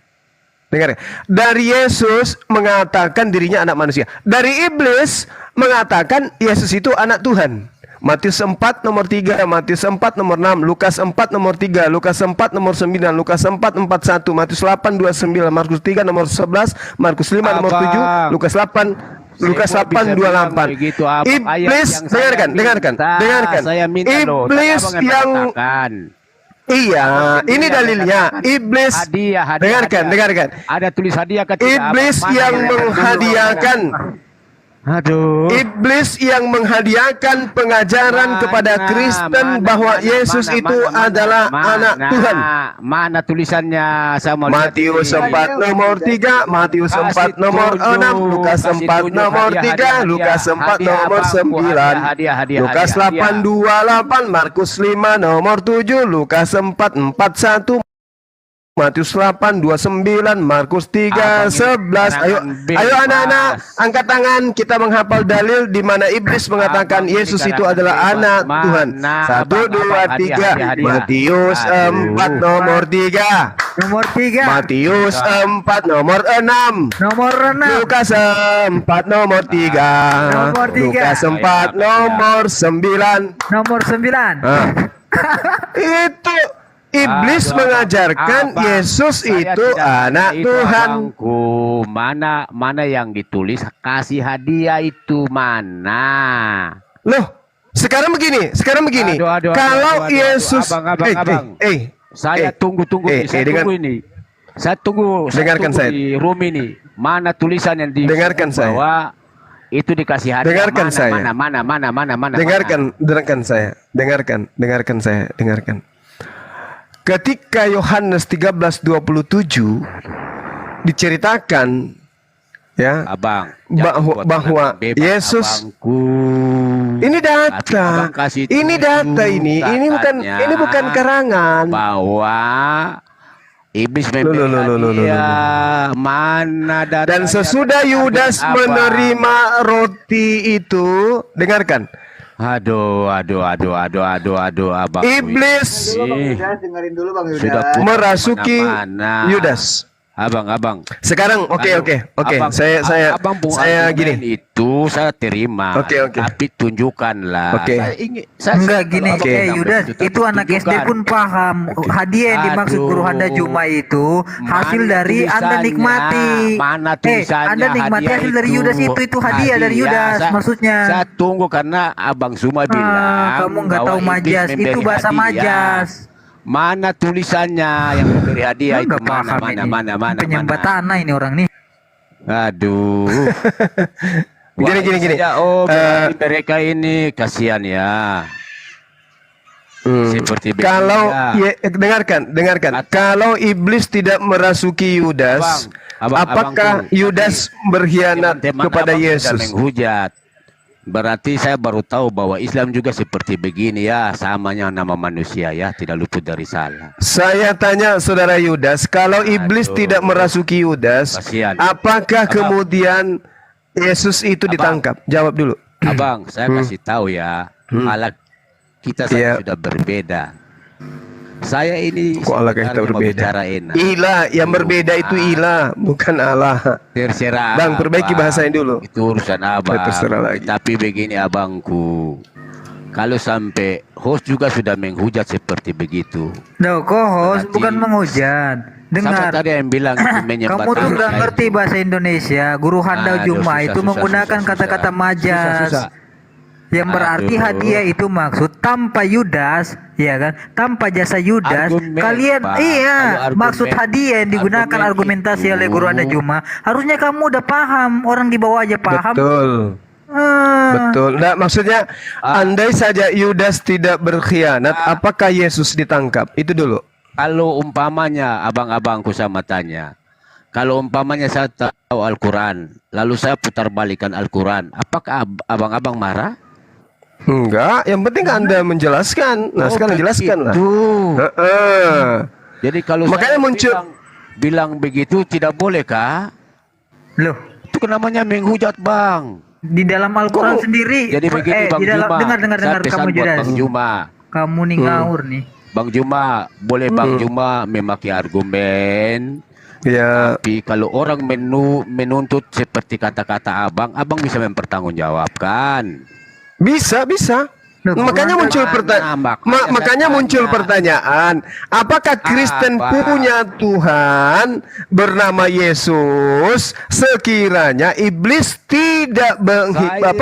Dari Yesus mengatakan dirinya anak manusia. Dari iblis mengatakan Yesus itu anak Tuhan. Matius 4 nomor 3, Matius 4 nomor 6, Lukas 4 nomor 3, Lukas 4 nomor 9, Lukas 4 41, Matius 8 29, Markus 3 nomor 11, Markus 5 nomor 7, Lukas 8 28. Iblis, dengarkan. Iblis yang ini dalilnya. Iblis, dengarkan. Ada tulis hadiah ketika iblis yang menghadiahkan. Iblis yang menghadiahkan pengajaran kepada Kristen bahwa Yesus itu adalah anak Tuhan. Mana tulisannya? Matius 4 nomor 3, Matius 4 nomor 6, Lukas 4 nomor 3, Lukas 4 nomor 9, Lukas 8:28, Markus 5 nomor 7, Lukas 4:41, Matius 8:29, Markus 3:11. Ayo anak-anak, angkat tangan, kita menghafal dalil di mana iblis mengatakan Yesus itu adalah anak Tuhan. 1 2 3. Matius 4 nomor 3. Matius 4 nomor 6. Lukas 4 nomor 3. Lukas 4 nomor 9. Itu iblis mengajarkan Yesus itu anak Tuhan. Mana yang ditulis kasih hadiah itu mana? Loh, sekarang begini. Kalau Yesus, saya tunggu ini. Saya tunggu di room ini. Mana tulisan yang di bahwa itu dikasih hadiah? Dengarkan saya. Mana? Dengarkan saya. ketika Yohanes 13:27 diceritakan ya Abang, bahwa Yesus ini data, ini bukan karangan bahwa iblis membela dia. Mana datanya? Dan sesudah Yudas menerima roti itu, dengarkan. Aduh, abang. Iblis dengerin dulu Bang Yudas. Sudah merasuki mana-mana. Yudas. Abang. Sekarang oke. Abang, Saya argumen gini. itu saya terima. Oke. Tapi tunjukkanlah. Oke. Enggak gini, Kalau Yudas, itu anak SD pun paham. Hadiah yang dimaksud Aduh. guru Anda Juma itu hasil Mana dari Anda tulisannya? nikmati. Mana tulisannya Anda nikmati hadiah hasil dari Yudas itu hadiah dari Yudas maksudnya. Saya tunggu karena Abang Suma bilang Kamu nggak tahu bahwa iblis majas, itu memberi bahasa hadiah. majas. Mana tulisannya yang memberi hadiah itu? Nggak paham ini. Mana? Penyembah tanah ini orang nih. Aduh. Gini. Saja, berarti mereka ini kasihan ya. Seperti Kalau begini dengarkan. Kalau iblis tidak merasuki Yudas, apakah Yudas berkhianat teman-teman kepada abang sudah Yesus? menghujat. Berarti saya baru tahu bahwa Islam juga seperti begini ya, samanya nama manusia ya, tidak luput dari salah. Saya tanya saudara Yudas, kalau iblis tidak merasuki Yudas, Kasihan. apakah kemudian Yesus itu ditangkap? Jawab dulu. Abang, saya kasih tahu ya, Allah kita Iya. sudah berbeda. Saya ini Kok Allah kita sebenarnya mau berbeda? bicara enak. Ilah, yang berbeda itu ilah, bukan Allah. Terserah. Bang, perbaiki Abang. bahasanya dulu. Itu urusan abang. Terserah lagi. Tapi begini abangku, kalau sampai host juga sudah menghujat seperti begitu. Loh, kok host Berarti- bukan menghujat. Sama Dengar. tadi yang bilang menyembah Kamu tuh tanah nggak itu. ngerti bahasa Indonesia. Guru Handau Aduh, Juma susah, itu susah, menggunakan susah. kata-kata majas. Susah. Yang berarti Aduh. hadiah itu maksud tanpa Yudas, ya kan? Tanpa jasa Yudas, Argumen, kalian Pak. iya, Kalau argumen- maksud hadiah yang digunakan argumen argumentasi itu. oleh Guru Anda Juma, harusnya kamu udah paham, orang di bawah aja paham. Betul. Ah. Betul. Nah, maksudnya andai saja Yudas tidak berkhianat, apakah Yesus ditangkap? Itu dulu. Kalau umpamanya abang-abangku sama tanya, kalau umpamanya saya tahu Al-Quran, lalu saya putar balikan Al-Quran, apakah abang-abang marah? Enggak, yang penting Anda menjelaskan. Nah, sekarang jelaskan lah. Jadi kalau Makanya saya muncul- bilang begitu tidak boleh kah? Loh, Itu namanya menghujat bang. di dalam Al-Quran sendiri. Jadi begini Bang di dalam, Juma. dengar Saya kamu pesan buat Judas. Bang Juma. Kamu nih ngawur nih. Bang Juma, boleh Bang Juma memakai argumen. Ya, Tapi kalau orang menuntut seperti kata-kata abang bisa mempertanggungjawabkan. bisa. Loh, Makanya Quran muncul makanya muncul pertanyaan, apakah Kristen punya Tuhan bernama Yesus sekiranya iblis tidak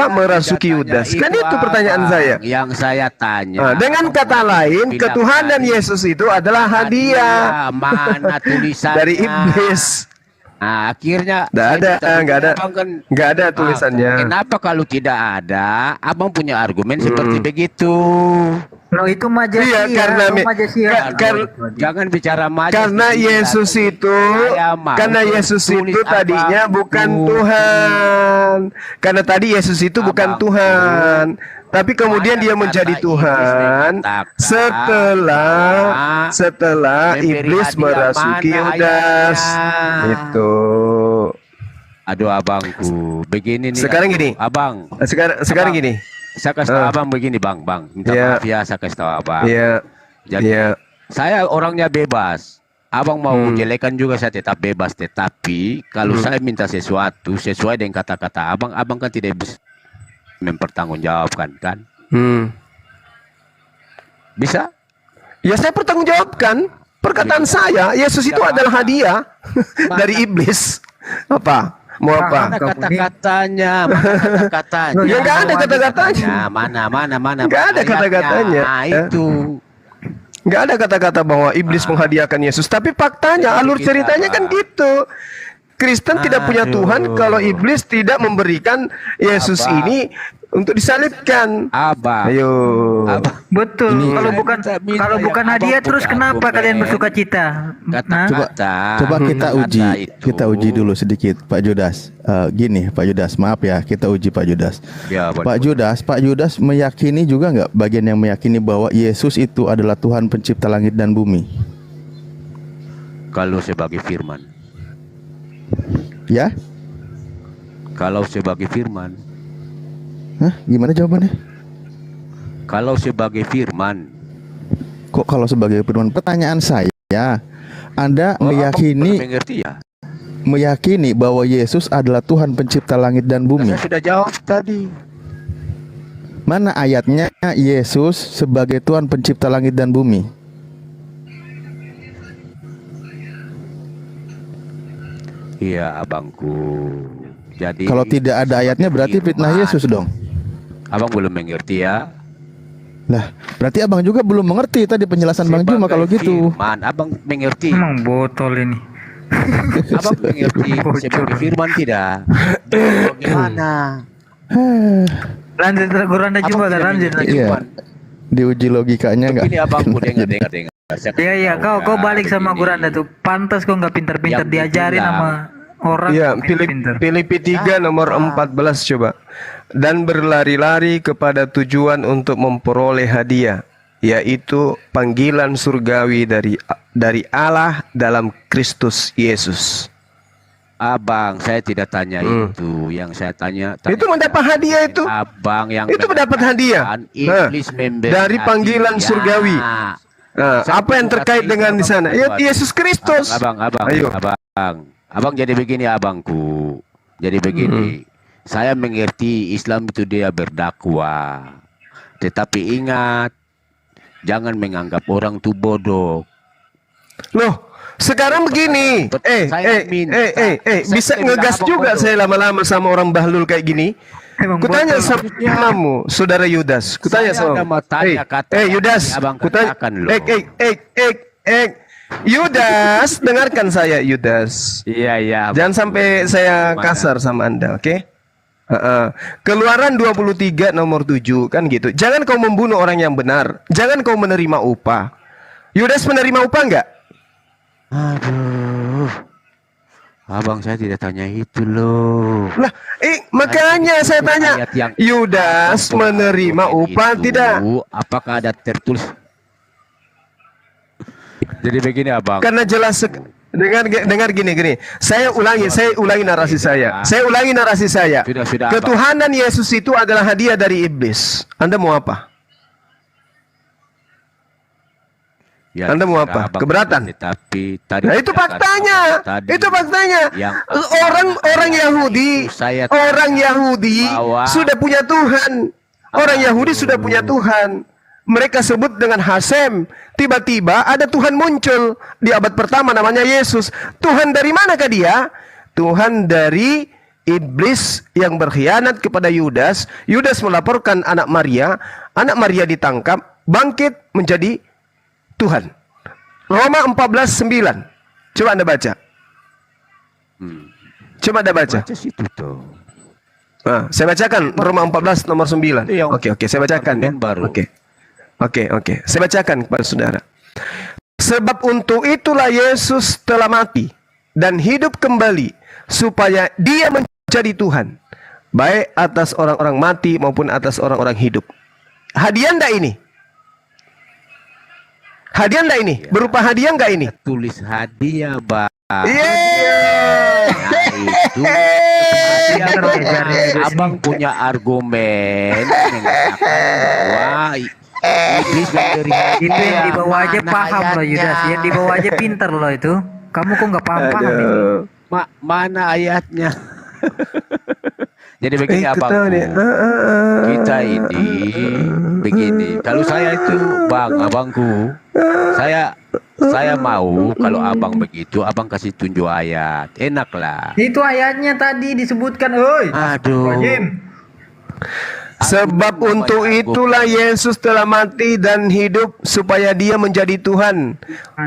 merasuki Yudas? Kan itu pertanyaan saya. Yang saya tanya. Nah, dengan kata lain, ketuhanan Yesus itu adalah hadiah Mana tulisannya? dari iblis. Nah, akhirnya Nggak ada tulisannya. Kenapa kalau tidak ada, abang punya argumen seperti begitu? Loh, itu majasia. Iya, Jangan bicara majas. Karena Yesus itu, tadinya bukan Tuhan. Karena tadi Yesus itu bukan Tuhan. Tapi kemudian dia menjadi Tuhan setelah iblis merasuki Yudas. Itu. Aduh abangku, begini nih. Sekarang gini. Abang. Sekarang gini. Saya kasih tahu abang begini bang. Minta maaf ya, saya kasih tahu abang. Iya. Jadi saya orangnya bebas. Abang mau jelekan juga saya tetap bebas. Tetapi kalau saya minta sesuatu sesuai dengan kata-kata abang kan tidak bisa mempertanggungjawabkan kan? Bisa? Ya saya pertanggungjawabkan perkataan saya. Yesus itu adalah hadiah dari iblis. Apa? Mau apa? Mana kata-katanya? Ya nggak ada kata-katanya. Mana? Nggak ada kata-katanya. Nah, itu. Nggak ada kata-kata bahwa iblis menghadiahkan Yesus. Tapi faktanya, alur ceritanya kan gitu. Kristen tidak punya Tuhan kalau iblis tidak memberikan Yesus ini untuk disalibkan. Abang. Ayo. Abang. Betul. Ini- Kalau bukan hadiah terus kenapa kalian bersuka cita? Coba kita uji dulu sedikit Pak Judas. Gini Pak Judas, maaf ya, kita uji Pak Judas. Ya, Pak Judas meyakini juga nggak bagian yang meyakini bahwa Yesus itu adalah Tuhan pencipta langit dan bumi? Kalau sebagai firman. Ya? Kalau sebagai firman. Hah? Gimana jawabannya? Kalau sebagai firman. Kok kalau sebagai firman? Pertanyaan saya, Anda meyakini bahwa Yesus adalah Tuhan pencipta langit dan bumi? Saya sudah jawab tadi. Mana ayatnya Yesus sebagai Tuhan pencipta langit dan bumi? Iya, abangku. Jadi Kalau tidak ada ayatnya berarti fitnah Yesus dong. Abang belum mengerti ya. Lah, berarti abang juga belum mengerti tadi penjelasan Bang Juma kalau gitu. Firman, abang mengerti. Emang botol ini. Abang mengerti sebagai firman tidak? Bagaimana? Lanjut Guranda juga kan lanjut. Iya. Diuji logikanya enggak? Ini abangku dengar. Iya, kau balik sama Guranda tuh. Pantas kau nggak pinter-pinter Yang diajarin bilang. sama orang. Ya, pinter. Filipi 3 nomor 14 coba. Dan berlari-lari kepada tujuan untuk memperoleh hadiah, yaitu panggilan surgawi dari Allah dalam Kristus Yesus. Abang, saya tidak tanya itu. Yang saya tanya Itu mendapat hadiah itu. Abang yang Itu mendapat hadiah. Iblis memberi dari panggilan hadiah. surgawi. Nah, Saya apa yang terkait berkata dengan itu, di sana? Ya, Abang. Yesus Kristus. Ayo. Abang jadi begini abangku. Jadi begini. Saya mengerti Islam itu dia berdakwah. Tetapi ingat, jangan menganggap orang itu bodoh. Loh, sekarang begini. Saya minta. Bisa Saya ngegas bilang juga abang saya lama-lama sama orang bahlul kayak gini. Emang Kutanya botol. sama kamu, saudara Yudas. Kutanya Saya sama. ada mau tanya kata Yudas. yang abang Kutanya. katakan loh. Yudas, dengarkan saya Yudas. Iya. Jangan sampai saya kasar sama Anda, oke? Keluaran 23 nomor 7 kan gitu. Jangan kau membunuh orang yang benar. Jangan kau menerima upah. Yudas menerima upah enggak? Aduh. Abang saya tidak tanya itu loh. Lah, makanya saya tanya. Ayat yang Yudas menerima upah itu, tidak? Apakah ada tertulis? Jadi begini abang. Karena jelas dengar gini. Saya ulangi narasi saya. Saya ulangi narasi saya. Sudah, Ketuhanan Yesus itu adalah hadiah dari iblis. Anda mau apa? Ya, Anda mau apa? abang, Keberatan? Tetapi tadi Nah, itu faktanya. Itu faktanya. Orang Yahudi, sudah punya Tuhan. Orang Yahudi sudah punya Tuhan. Mereka sebut dengan Hasem. Tiba-tiba ada Tuhan muncul di abad pertama namanya Yesus. Tuhan dari manakah dia? Tuhan dari iblis yang berkhianat kepada Yudas. Yudas melaporkan anak Maria. Anak Maria ditangkap, bangkit menjadi Tuhan. Roma 14:9. Coba Anda baca. Coba Anda baca. baca situ tuh. Nah, saya bacakan Roma 14 nomor 9. Itu yang Oke, saya bacakan ya. baru. Oke. Saya bacakan kepada saudara. Sebab untuk itulah Yesus telah mati dan hidup kembali supaya dia menjadi Tuhan, baik atas orang-orang mati maupun atas orang-orang hidup. Hadiah enggak ini? Hadiah enggak ini? Berupa hadiah enggak ini? Tulis hadiah, Bang. Yeay! Nah, itu abang punya argumen mengatakan bahwa iblis memberi Itu yang di bawah aja Mana paham loh ayatnya? Yudas. Yang di bawah aja pinter loh itu. Kamu kok nggak paham ini? Mana ayatnya? Jadi begini Aku tahu abangku, nih. kita ini begini. Kalau saya itu abangku, saya mau kalau abang begitu, abang kasih tunjuk ayat, enak lah. Itu ayatnya tadi disebutkan, oi. Aduh. Sebab untuk itulah Yesus telah mati dan hidup supaya dia menjadi Tuhan.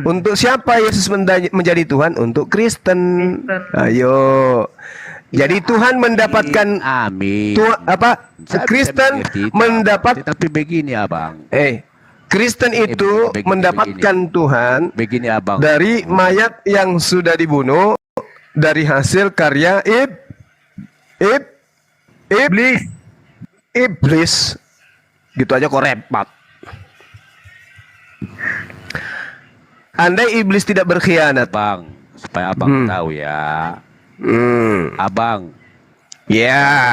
Untuk siapa Yesus menjadi Tuhan? Untuk Kristen. Ayo. Jadi Tuhan mendapatkan Amin. Kristen mendapat. Tapi begini abang. Kristen itu mendapatkan Tuhan Begini abang. dari mayat yang sudah dibunuh dari hasil karya iblis. Gitu aja kok repot. Andai iblis tidak berkhianat, Bang, supaya abang tahu ya. Abang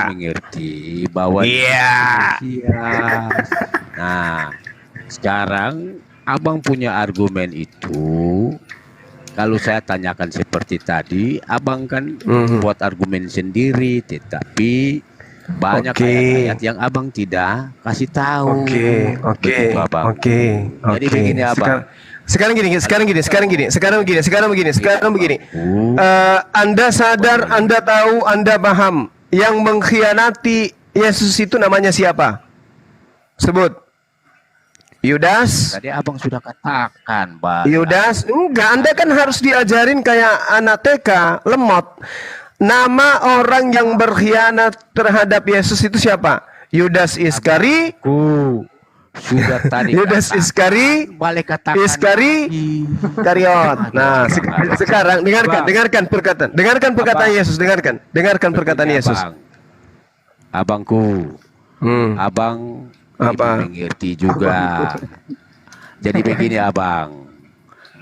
mengerti bahwa Nah, sekarang abang punya argumen itu. Kalau saya tanyakan seperti tadi, abang kan buat argumen sendiri, tetapi banyak ayat-ayat yang abang tidak kasih tahu. Begitu, abang. Jadi begini abang. Sekarang begini. Anda sadar, Anda tahu, Anda paham. Yang mengkhianati Yesus itu namanya siapa? Sebut. Yudas. Tadi abang sudah katakan, Bang. Yudas, enggak. Anda kan harus diajarin kayak anak TK, lemot. Nama orang yang berkhianat terhadap Yesus itu siapa? Yudas Iskari. Sudah tadi Yudas Iskari, Iskariot. Nah, sekarang dengarkan perkataan Yesus, dengarkan perkataan Yesus. Abangku, abang apa? Mengerti juga. Jadi begini abang,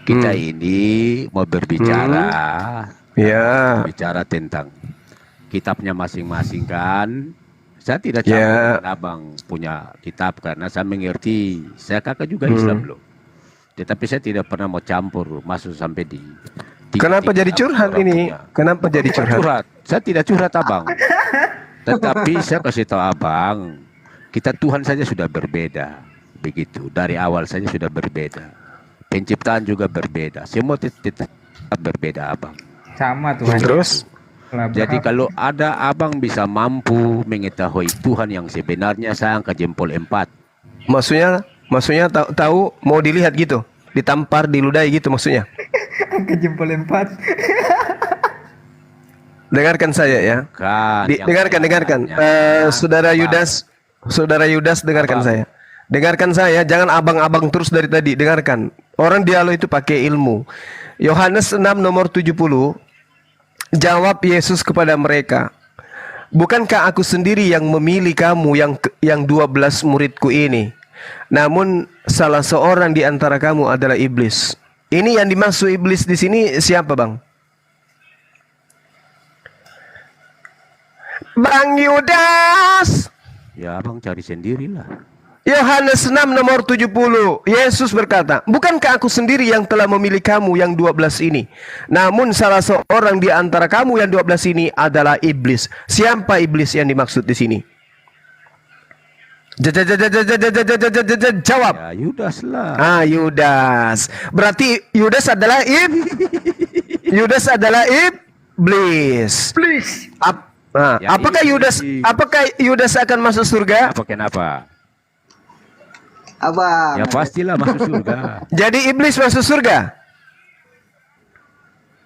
kita ini mau berbicara, bicara tentang kitabnya masing-masing kan. Saya tidak campur abang punya kitab karena saya mengerti. Saya kakak juga Islam loh. Tetapi saya tidak pernah mau campur masuk sampai di. Kenapa jadi curhat ini? Kenapa jadi curhat? Saya tidak curhat abang. Tetapi saya kasih tahu abang, kita Tuhan saja sudah berbeda. Begitu. Dari awal saja sudah berbeda. Penciptaan juga berbeda. Semua tetap berbeda abang. Sama Tuhan. Terus? Jadi kalau ada abang bisa mampu mengetahui Tuhan yang sebenarnya, saya angkat jempol 4. Maksudnya tahu mau dilihat gitu, ditampar, diludai gitu maksudnya. Angkat jempol 4. Dengarkan saya ya. Dengarkan. Saudara Yudas dengarkan saya. Dengarkan saya, jangan abang-abang terus dari tadi. Dengarkan. Orang dialog itu pakai ilmu. Yohanes 6 nomor 70. Jawab Yesus kepada mereka, bukankah aku sendiri yang memilih kamu yang 12 muridku ini? Namun salah seorang di antara kamu adalah iblis. Ini yang dimaksud iblis di sini siapa, Bang? Bang Yudas. Ya, abang cari sendirilah. Yohanes 6 nomor 70. Yesus berkata, bukankah aku sendiri yang telah memilih kamu yang 12 ini? Namun salah seorang di antara kamu yang 12 ini adalah iblis. Siapa iblis yang dimaksud di sini? Jawab. Ya, Yudas lah. Yudas. Berarti Yudas adalah iblis. Apakah Yudas akan masuk surga? Kenapa? Abang. Ya pastilah masuk surga. Jadi iblis masuk surga?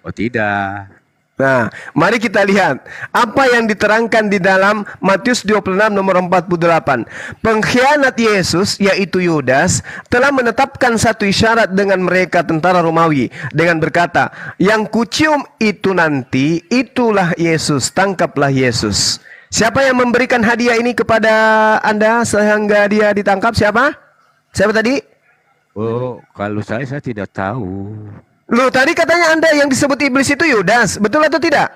Oh tidak. Nah, mari kita lihat apa yang diterangkan di dalam Matius 26 nomor 48. Pengkhianat Yesus yaitu Yudas telah menetapkan satu isyarat dengan mereka tentara Romawi dengan berkata, yang kucium itu nanti itulah Yesus, tangkaplah Yesus. Siapa yang memberikan hadiah ini kepada Anda sehingga dia ditangkap? Siapa tadi? Oh, kalau saya tidak tahu. Loh, tadi katanya Anda yang disebut iblis itu Yudas, betul atau tidak?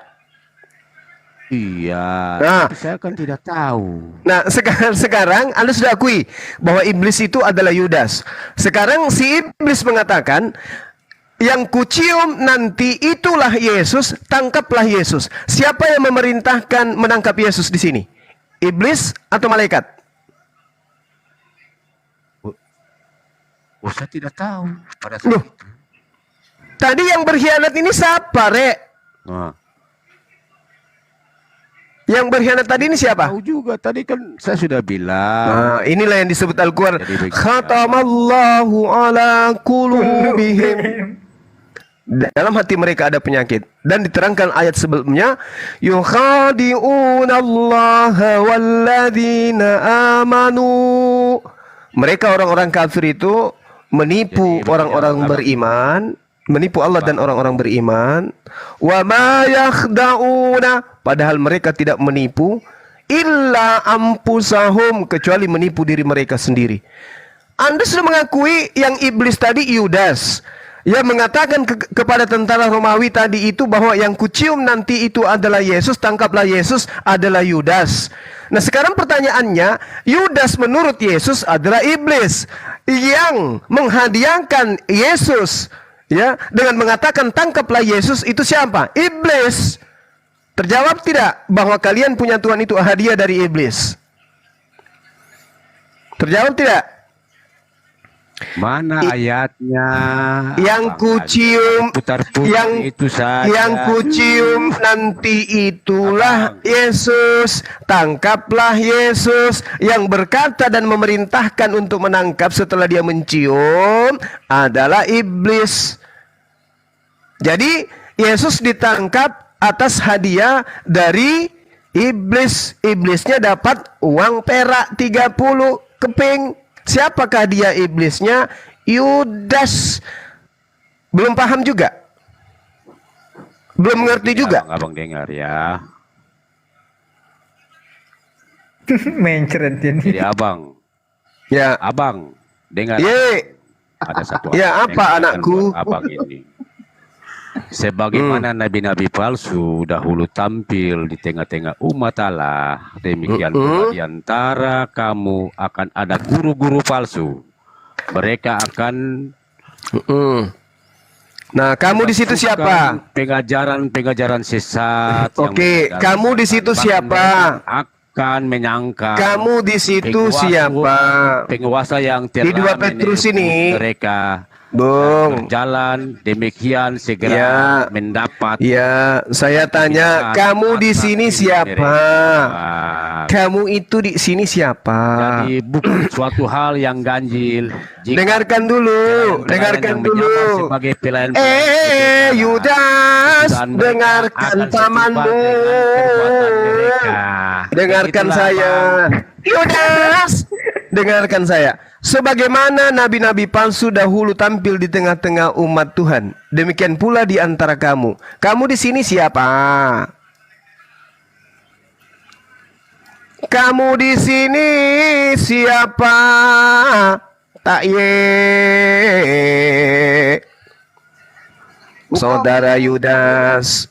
Iya, tapi saya kan tidak tahu. Nah, sekarang Anda sudah akui bahwa iblis itu adalah Yudas. Sekarang si iblis mengatakan, yang kucium nanti itulah Yesus, tangkaplah Yesus. Siapa yang memerintahkan menangkap Yesus di sini? Iblis atau malaikat? Oh, saya tidak tahu pada saat itu. Tadi yang berkhianat ini siapa, Rek? Yang berkhianat tadi ini siapa? Tahu juga, tadi kan saya sudah bilang. Inilah yang disebut Al-Quran. Khatamallahu ala qulubihim. Dalam hati mereka ada penyakit. Dan diterangkan ayat sebelumnya, yukhadi'unallaha walladzina amanu. Mereka orang-orang kafir itu menipu orang-orang beriman, menipu Allah dan orang-orang beriman. Wa ma yakhda'una, padahal mereka tidak menipu illa ampusahum, kecuali menipu diri mereka sendiri. Anda sudah mengakui yang iblis tadi Yudas, yang mengatakan kepada tentara Romawi tadi itu bahwa yang kucium nanti itu adalah Yesus, tangkaplah Yesus, adalah Yudas. Nah sekarang pertanyaannya, Yudas menurut Yesus adalah iblis yang menghadiahkan Yesus, ya, dengan mengatakan tangkaplah Yesus, itu siapa? Iblis. Terjawab tidak bahwa kalian punya Tuhan itu hadiah dari iblis? Terjawab tidak? Mana ayatnya? Yang kucium, yang kucium nanti itulah Yesus, tangkaplah Yesus. Yang berkata dan memerintahkan untuk menangkap setelah dia mencium adalah iblis. Jadi Yesus ditangkap atas hadiah dari iblis. Iblisnya dapat uang perak 30 keping. Siapakah dia iblisnya? Yudas. Belum paham juga? Belum mengerti juga? Abang dengar ya. Mencret ini. Jadi abang. Ya. Abang dengar. Ye. Ada satu. Ya, apa anakku? Abang ini. Sebagaimana nabi-nabi palsu dahulu tampil di tengah-tengah umat Allah, demikian pula di antara kamu akan ada guru-guru palsu. Mereka akan Nah, kamu di situ siapa? Pengajaran-pengajaran sesat. Oke, kamu di situ siapa? Akan menyangka. Kamu di situ siapa? Penguasa yang telah di 2 Petrus ini mereka Bung, berjalan demikian segera mendapat. Ya, saya tanya, kamu di sini siapa? Kamu itu di sini siapa? Jadi bukan suatu hal yang ganjil. Dengarkan dulu, dengarkan dulu. Yudas, dengarkan pamanmu. Dengarkan saya. Yudas, dengarkan saya. Sebagaimana nabi-nabi palsu dahulu tampil di tengah-tengah umat Tuhan, demikian pula di antara kamu. Kamu di sini siapa? Kamu di sini siapa? Tak ye. Saudara Yudas,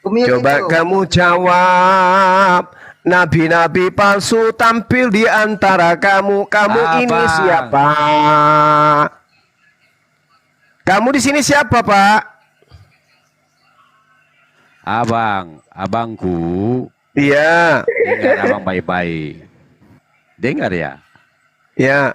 coba kamu jawab. Nabi-nabi palsu tampil di antara kamu. Kamu ini siapa? Kamu di sini siapa, Pak? Abangku. Iya. Dengar abang baik-baik. Dengar ya. Ya.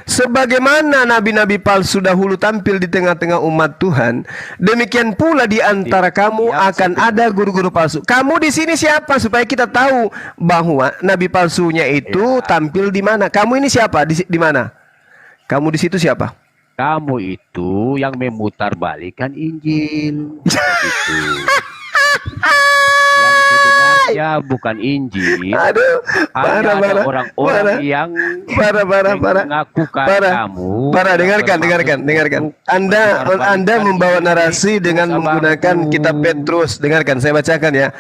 Sebagaimana nabi-nabi palsu dahulu tampil di tengah-tengah umat Tuhan, demikian pula di antara kamu akan ada guru-guru palsu. Kamu di sini siapa supaya kita tahu bahwa nabi palsunya itu tampil di mana? Kamu ini siapa? Di mana? Kamu di situ siapa? Kamu itu yang memutarbalikkan Injil. Begitu. Ya bukan Injil. Aduh, ada orang-orang yang mengakukan kamu. Dengarkan. Anda membawa narasi dengan menggunakan kitab Petrus. Dengarkan, saya bacakan ya.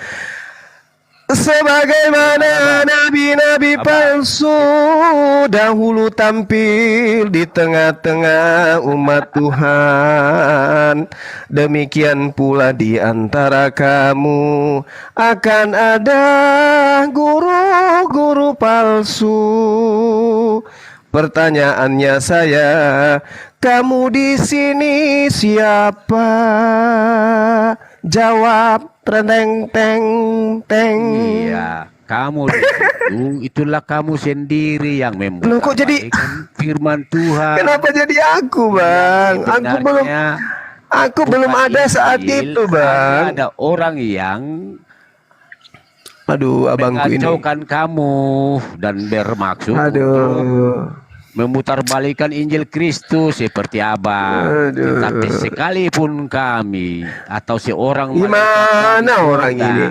Sebagaimana nabi-nabi palsu dahulu tampil di tengah-tengah umat Tuhan, demikian pula di antara kamu akan ada guru-guru palsu. Pertanyaannya saya, kamu di sini siapa? Jawab. Teng teng teng. Iya, kamu itulah kamu sendiri yang membuat. Loh, kok jadi firman Tuhan. Kenapa jadi aku, Bang? Aku belum ada saat itu, Bang. Ada orang yang abangku ini mengacaukan kamu dan bermaksud memutarbalikan Injil Kristus seperti abang. Aduh. Tetapi sekalipun kami atau seorang Gimana orang ini?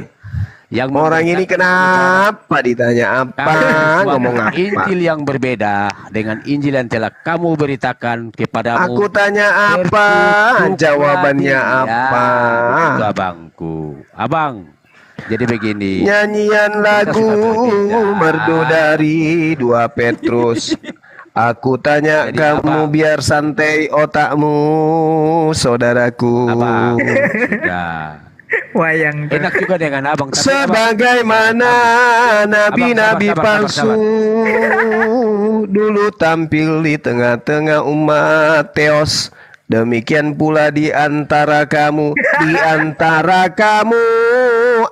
yang Orang ini kenapa ditanya apa? kami Ngomong apa? Injil yang berbeda dengan Injil yang telah kamu beritakan kepadamu. Aku tanya apa? Jawabannya apa? Begitu abangku. Abang, jadi begini. Nyanyian lagu berbeda. merdu dari 2 Petrus. Aku tanya Jadi kamu apa? biar santai otakmu, saudaraku. Abang, sudah. Wayang tuh. Enak juga dengan abang. Tapi Sebagaimana nabi-nabi Abang, palsu dulu tampil di tengah-tengah umat Theos, demikian pula di antara kamu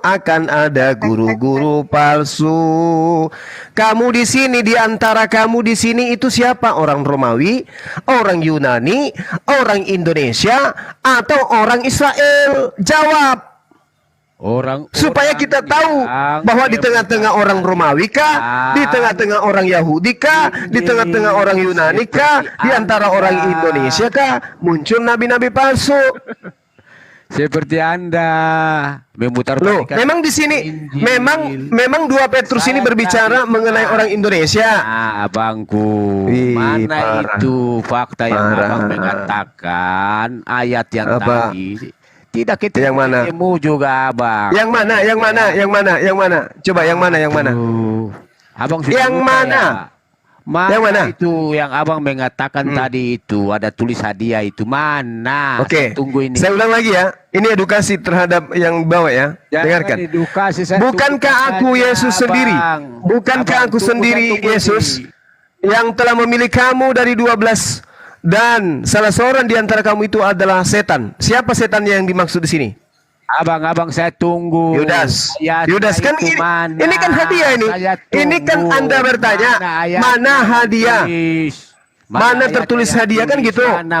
akan ada guru-guru palsu. Kamu di sini, di antara kamu di sini itu siapa? Orang Romawi, orang Yunani, orang Indonesia, atau orang Israel? Jawab. Supaya kita tahu bahwa di tengah-tengah orang Romawi kah, di tengah-tengah orang Yahudi kah, di tengah-tengah orang Yunani kah, di antara orang Indonesia kah, muncul nabi-nabi palsu. seperti Anda memutar Loh, memang di sini memang 2 Petrus ini berbicara mengenai orang Indonesia. Abangku, Wih, mana parah. itu fakta yang Parah. abang mengatakan ayat yang Apa? tadi tidak ketemu Yang mana? juga abang. Yang mana? Coba yang mana? Abang sudah Yang lupa mana? ya? Yang mana? Itu yang abang mengatakan tadi itu ada tulis hadiah itu mana? Oke, Saya tunggu ini. saya ulang lagi ya. Ini edukasi terhadap yang bawa ya. Jangan Dengarkan. edukasi, saya Bukankah tunggu aku saja, Yesus sendiri? Abang. Bukankah Abang, aku tunggu, sendiri saya tunggu Yesus ini. yang telah memilih kamu dari 12 dan salah seorang di antara kamu itu adalah setan. Siapa setannya yang dimaksud di sini? Abang, saya tunggu. Yudas. Ayatnya Yudas kan itu ini kan hadiah ini. Saya Ini kan tunggu. Anda bertanya, ayatnya mana hadiah? tertulis? Mana ayat tertulis yang hadiah kan tulis? gitu? Mana,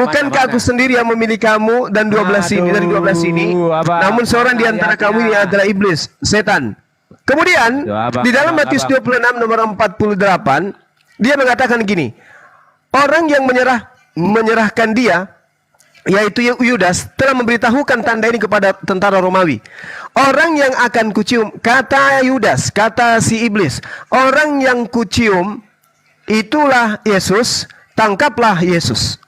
Bukankah aku sendiri yang memilih kamu dan 12 ini dari 12 ini? Abang. Namun seorang di antara kamu ini adalah iblis, setan. Kemudian Tuh, abang, di dalam abang, Matius abang. 26 nomor 48 dia mengatakan gini, orang yang menyerahkan dia, yaitu Yudas, telah memberitahukan tanda ini kepada tentara Romawi. Orang yang akan kucium, kata Yudas, kata si iblis, orang yang kucium itulah Yesus, tangkaplah Yesus.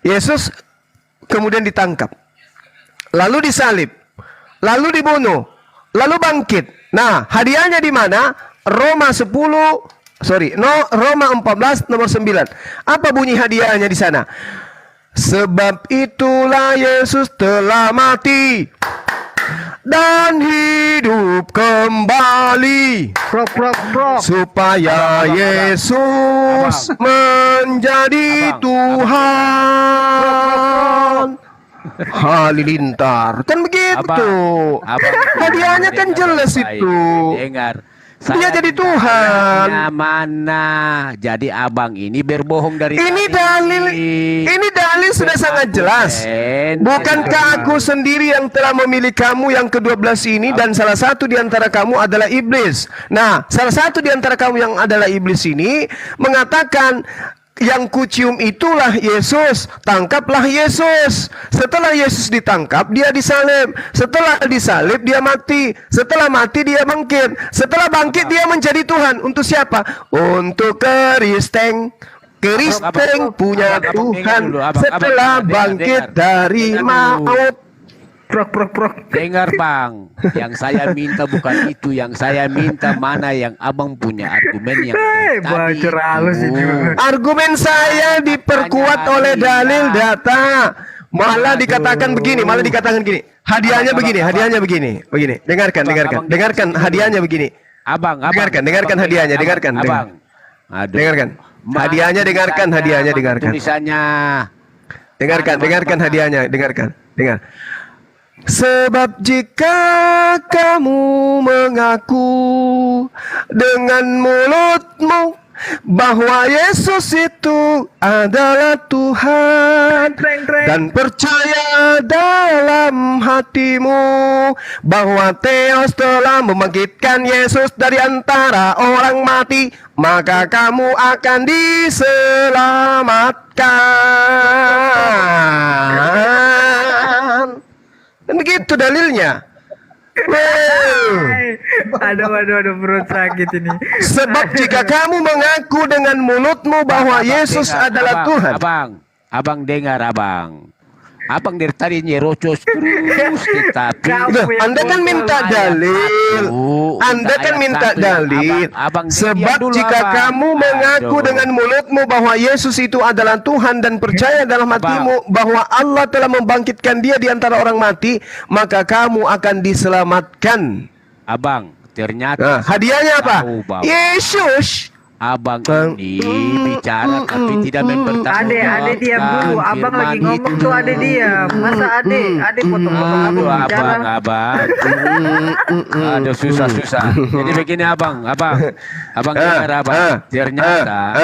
Yesus kemudian ditangkap, lalu disalib, lalu dibunuh, lalu bangkit. Nah, hadiahnya di mana? Roma 14 nomor 9. Apa bunyi hadiahnya di sana? Sebab itulah Yesus telah mati dan hidup kembali, supaya Yesus menjadi Tuhan. Halilintar, kan begitu. Hadiahnya kan jelas itu. Dengar. Dia jadi Tuhan. Mana? Jadi abang ini berbohong dari Ini dalil sudah sangat jelas. Bukankah aku sendiri yang telah memilih kamu yang ke-12 ini, dan salah satu di antara kamu adalah iblis. Nah, salah satu di antara kamu yang adalah iblis ini mengatakan, yang kucium itulah Yesus, tangkaplah Yesus. Setelah Yesus ditangkap, dia disalib. Setelah disalib, dia mati. Setelah mati, dia bangkit. Setelah bangkit, dia menjadi Tuhan. Untuk siapa? Untuk Kristen. Kristen punya Tuhan setelah bangkit dari maut. Dengar bang, yang saya minta bukan itu, yang saya minta mana yang abang punya argumen yang tadi itu. Argumen saya diperkuat oleh dalil data. Malah dikatakan begini. Hadiahnya begini. Dengarkan hadiahnya begini. Abang, Dengarkan hadiahnya. Dengarkan. Hadiahnya dengarkan. Tulisannya. Dengarkan hadiahnya. Dengar. Sebab jika kamu mengaku dengan mulutmu bahwa Yesus itu adalah Tuhan dan percaya dalam hatimu bahwa Theos telah membangkitkan Yesus dari antara orang mati, maka kamu akan diselamatkan. Dan begitu dalilnya. Aduh, perut sakit ini. Sebab jika kamu mengaku dengan mulutmu bahwa Yesus adalah Tuhan. Abang dengar abang. Abang dari tadi nyerocos terus, tetapi Anda kan minta dalil. Anda kan minta dalil. Sebab jika kamu mengaku dengan mulutmu bahwa Yesus itu adalah Tuhan dan percaya dalam hatimu bahwa Allah telah membangkitkan dia di antara orang mati, maka kamu akan diselamatkan. Abang, ternyata hadiahnya apa? Yesus. Abang ini bicara tapi tidak mempertanggungjawabkan. Ade diam dulu. Abang lagi ngomong tuh Ade diam. Masa Ade potong-potong abang bicara. Abang. Aduh susah. Jadi begini abang dengar abang. Ternyata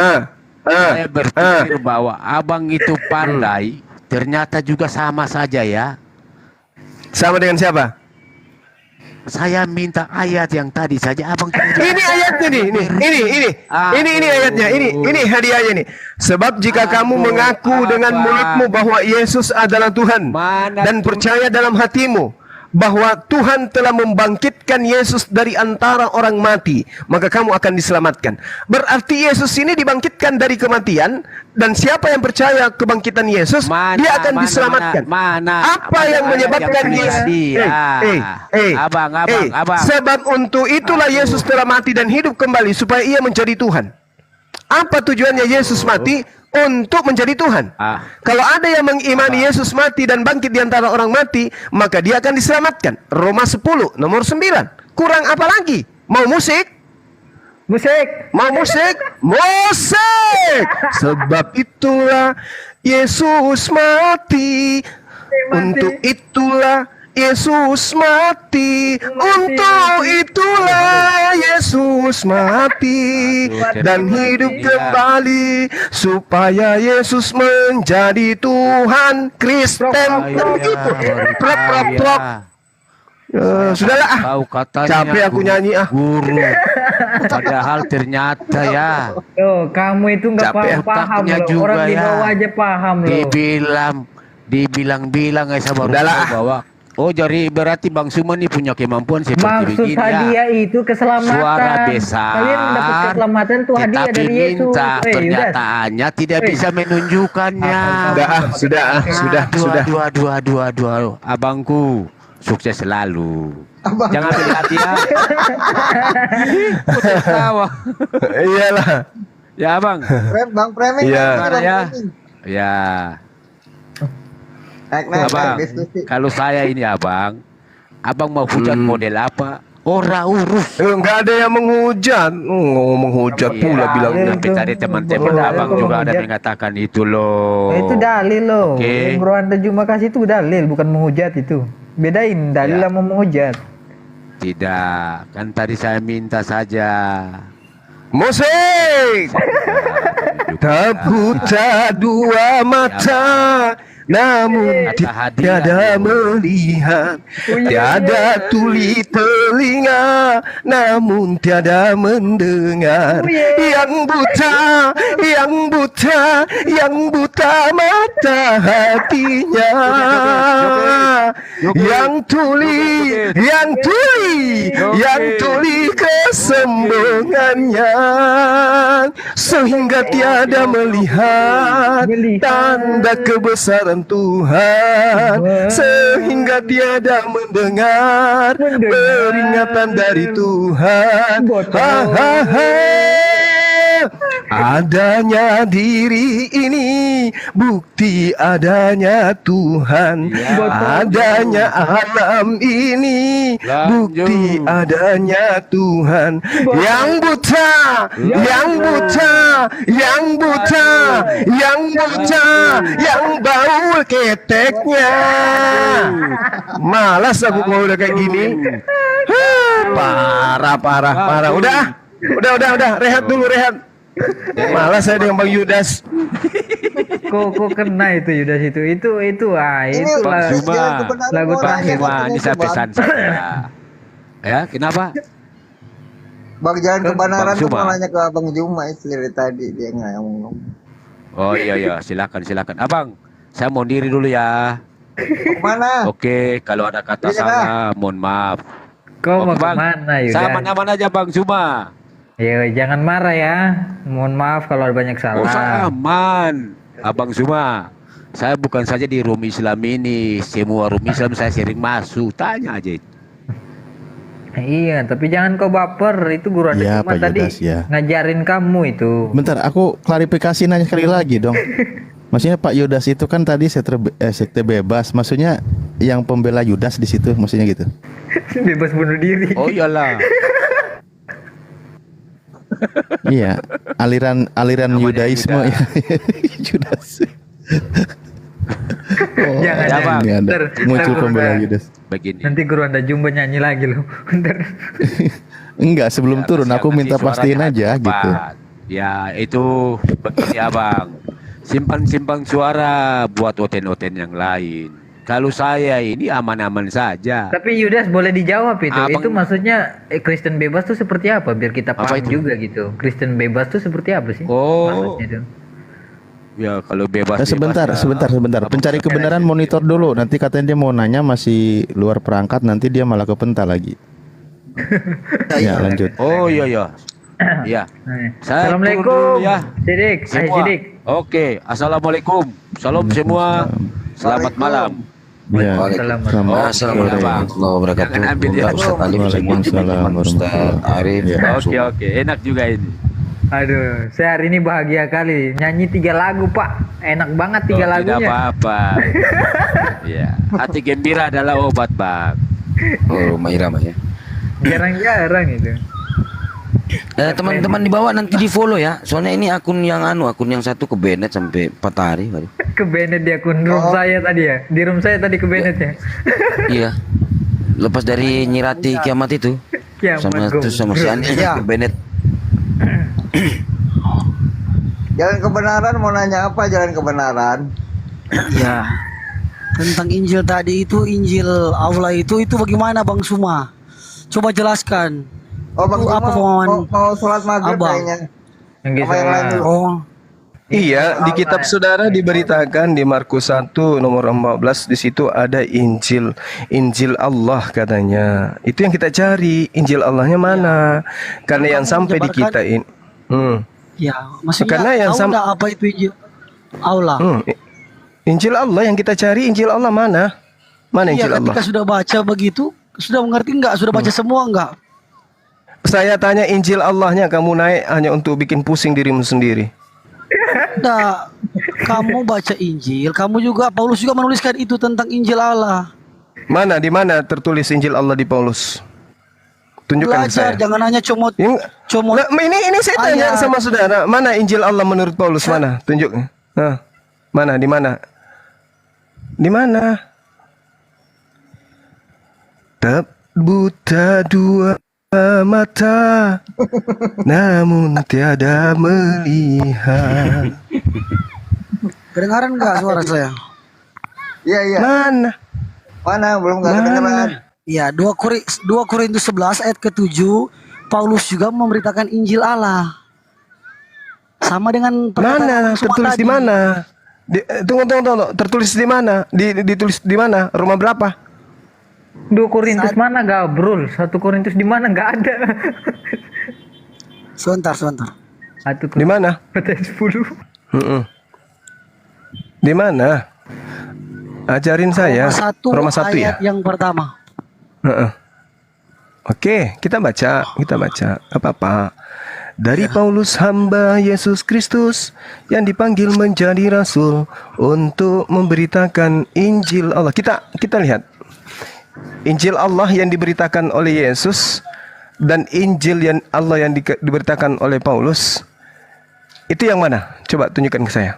saya berpikir bahwa abang itu pandai. Ternyata juga sama saja ya. Sama dengan siapa? Saya minta ayat yang tadi saja abang. Ini ayatnya nih, ini ayatnya, ini hadiahnya nih. Sebab jika kamu mengaku dengan mulutmu bahwa Yesus adalah Tuhan dan percaya dalam hatimu bahwa Tuhan telah membangkitkan Yesus dari antara orang mati, maka kamu akan diselamatkan. Berarti Yesus ini dibangkitkan dari kematian, dan siapa yang percaya kebangkitan Yesus, dia akan diselamatkan. Apa yang menyebabkan Yesus? Abang. Sebab untuk itulah Yesus telah mati dan hidup kembali supaya ia menjadi Tuhan. Apa tujuannya Yesus mati? Untuk menjadi Tuhan. Kalau ada yang mengimani Yesus mati dan bangkit di antara orang mati, maka dia akan diselamatkan. Roma 10 nomor 9. Kurang apa lagi? Mau musik? Mau musik? Musik! Sebab itulah Yesus mati. Untuk itulah Yesus mati. Untuk itulah Yesus mati dan hidup kembali supaya Yesus menjadi Tuhan. Kristen begitu. Prop. Sudahlah, capek aku nyanyi guru. Padahal ternyata ya. Kamu itu nggak paham loh. Orang di bawah aja paham loh. Dibilang saya baru tahu bahwa jadi berarti Bang Suman ini punya kemampuan seperti begini ya. Maksud hadiah itu keselamatan. Suara besar. Kalian mendapat keselamatan itu hadiah dari Yesus. Pernyataannya tidak bisa menunjukkannya. Sudah. Aduh. Abangku sukses selalu. Jangan berhati ya. Ketawa. Iyalah. Ya Bang. Bang Preming. Ya. Abang, kalau saya ini abang mau hujat model apa? Ora urus. Enggak ada yang menghujat. Menghujat pula bilang. Tapi tadi teman-teman abang juga ada mengatakan itu loh. Itu dalil loh. Okay. Bro Anda cuma kasih itu dalil, bukan menghujat itu. Bedain dalil sama menghujat. Tidak, kan tadi saya minta saja. Musik. Tak buta dua mata, namun tiada melihat, tiada tuli telinga, namun tiada mendengar. Yang buta mata hatinya, yang tuli kesombongannya, sehingga tiada melihat tanda kebesaran Tuhan, sehingga tiada mendengar peringatan dari Tuhan. Adanya diri ini bukti adanya Tuhan. Adanya alam ini bukti adanya Tuhan. Yang buta, yang bau keteknya. Malas aku kalau udah kayak gini. Parah. Udah, rehat dulu. Malah saya dengan Bang Yudas. Kok kena itu Yudas itu Bang Zuma. lagu terakhir. Ini saya pesan saya. Ya, kenapa? Bang Jalan Kebenaran Bang tuh Zuma. mau nanya ke Abang Juma itu dari tadi dia nggak ngomong. Oh iya, silakan. Abang, saya mau diri dulu ya. Kemana? Oke, kalau ada kata Iya, salah, mohon maaf. Kau mau Oke, Bang. kemana Yudas? Saya aman-aman aja Bang Zuma. Ya jangan marah ya. Mohon maaf kalau ada banyak Oh, saya salah. aman. Abang Zuma, saya bukan saja di room Islam ini, semua room Islam saya sering masuk. Tanya aja. Iya, tapi jangan kau baper. Itu guru ada Iya, cuma Pak tadi Judas, ya. ngajarin kamu itu. Bentar, aku klarifikasi nanya sekali lagi dong. Maksudnya Pak Yudas itu kan tadi sekte bebas. Maksudnya yang pembela Yudas di situ, maksudnya gitu. Bebas bunuh diri. Oh iyalah. Iya, aliran Namanya Yudaisme Yudas. ya. Yudas. Oh, Jangan, ya, Bang. ini ada Ntar, muncul ntar, pembela ntar. Yudas. Begini. Nanti guru anda jumbo nyanyi lagi loh. Bentar. Enggak, sebelum Ya, turun kasihan aku nanti minta pastiin suaranya aja cepat. gitu. Ya itu begini abang. Simpan suara buat oten-oten yang lain. Kalau saya ini aman-aman saja. Tapi Yudas boleh dijawab itu. Abang- Itu maksudnya Kristen bebas tuh seperti apa? Biar kita Apa paham itu? juga gitu. Kristen bebas tuh seperti apa sih? Oh. Maksudnya itu. Ya kalau bebas. Sebentar. Pencari kebenaran monitor dulu. Nanti katanya dia mau nanya masih luar perangkat. Nanti dia malah kepental lagi. Ya lanjut. Oh iya. Iya. Nah, Saya Assalamualaikum. turun dulu ya. Sidik, Semua. Sidik. Oke. Assalamualaikum. Salam semua. Selamat malam. Ya. Waalaikumsalam. Assalamualaikum warahmatullahi wabarakatuh. Jangan ambil ya. Ustaz Ali Waalaikumsalam warahmatullahi Arif. wabarakatuh. Oke. Enak juga ini. Aduh, saya hari ini bahagia kali. Nyanyi 3 lagu, Pak. Enak banget 3 Tidak lagunya. apa-apa. Ya. Hati gembira adalah obat, Bang. Oh, Rumah Irama ya. Jarang-jarang itu. Teman-teman di bawah nanti di follow ya. Soalnya ini akun yang satu ke Bennett sampai 4 hari. Waduh. Ke Bennett di akun room saya tadi ya. Di room saya tadi ke Bennett ya. Iya. Lepas dari Nyirati Kiamat itu. Kiamat Sama si Andi ke Bennett. Jalan Kebenaran mau nanya apa Jalan Kebenaran? Ya, tentang Injil tadi itu, Injil Allah itu bagaimana Bang Suma? Coba jelaskan. Oh Bang Itu Juma apa pemahaman mau sholat maghrib Abang? kayaknya. Yang Apa yang lain dulu? Oh, Iya, di kitab saudara diberitakan di Markus 1 nomor 14 di situ ada Injil, Injil Allah katanya. Itu yang kita cari, Injil Allahnya mana? Karena yang sampai di kita ini. ya, maksudnya Karena yang tahu nggak apa itu Injil Allah? Injil Allah yang kita cari, Injil Allah mana? Mana Iya, Injil Allah? ketika sudah baca begitu, sudah mengerti nggak? Sudah baca semua nggak? Saya tanya Injil Allahnya kamu naik hanya untuk bikin pusing dirimu sendiri. Nah, kamu baca Injil, kamu juga Paulus juga menuliskan itu tentang Injil Allah. Mana di mana tertulis Injil Allah di Paulus? Tunjukkan ke Belajar, saya. jangan hanya comot. Lah, ini saya tanya Ayat. sama saudara, mana Injil Allah menurut Paulus mana? Tunjuk. Mana di mana? Di mana? Tak buta dua mata, namun tiada melihat. Kedengaran nggak suara saya? Iya. Mana? Mana belum nggak kedengeran? Ya, 2 Korintus 11 ayat ke-7, Paulus juga memberitakan Injil Allah. Sama dengan Mana? Tertulis di mana? Tunggu. Tertulis di mana? Ditulis di mana? Rumah berapa? 2 Korintus mana Gabrul? 1 Korintus di mana? Nggak ada. Sebentar. Di mana? Ayat 10. Di mana? Ajarin saya. Roma 1 ya. ayat yang pertama. Oke, kita baca. Apa-apa. Dari Paulus hamba Yesus Kristus yang dipanggil menjadi rasul untuk memberitakan Injil Allah. Kita lihat. Injil Allah yang diberitakan oleh Yesus dan Injil yang Allah yang diberitakan oleh Paulus. Itu yang mana? Coba tunjukkan ke saya.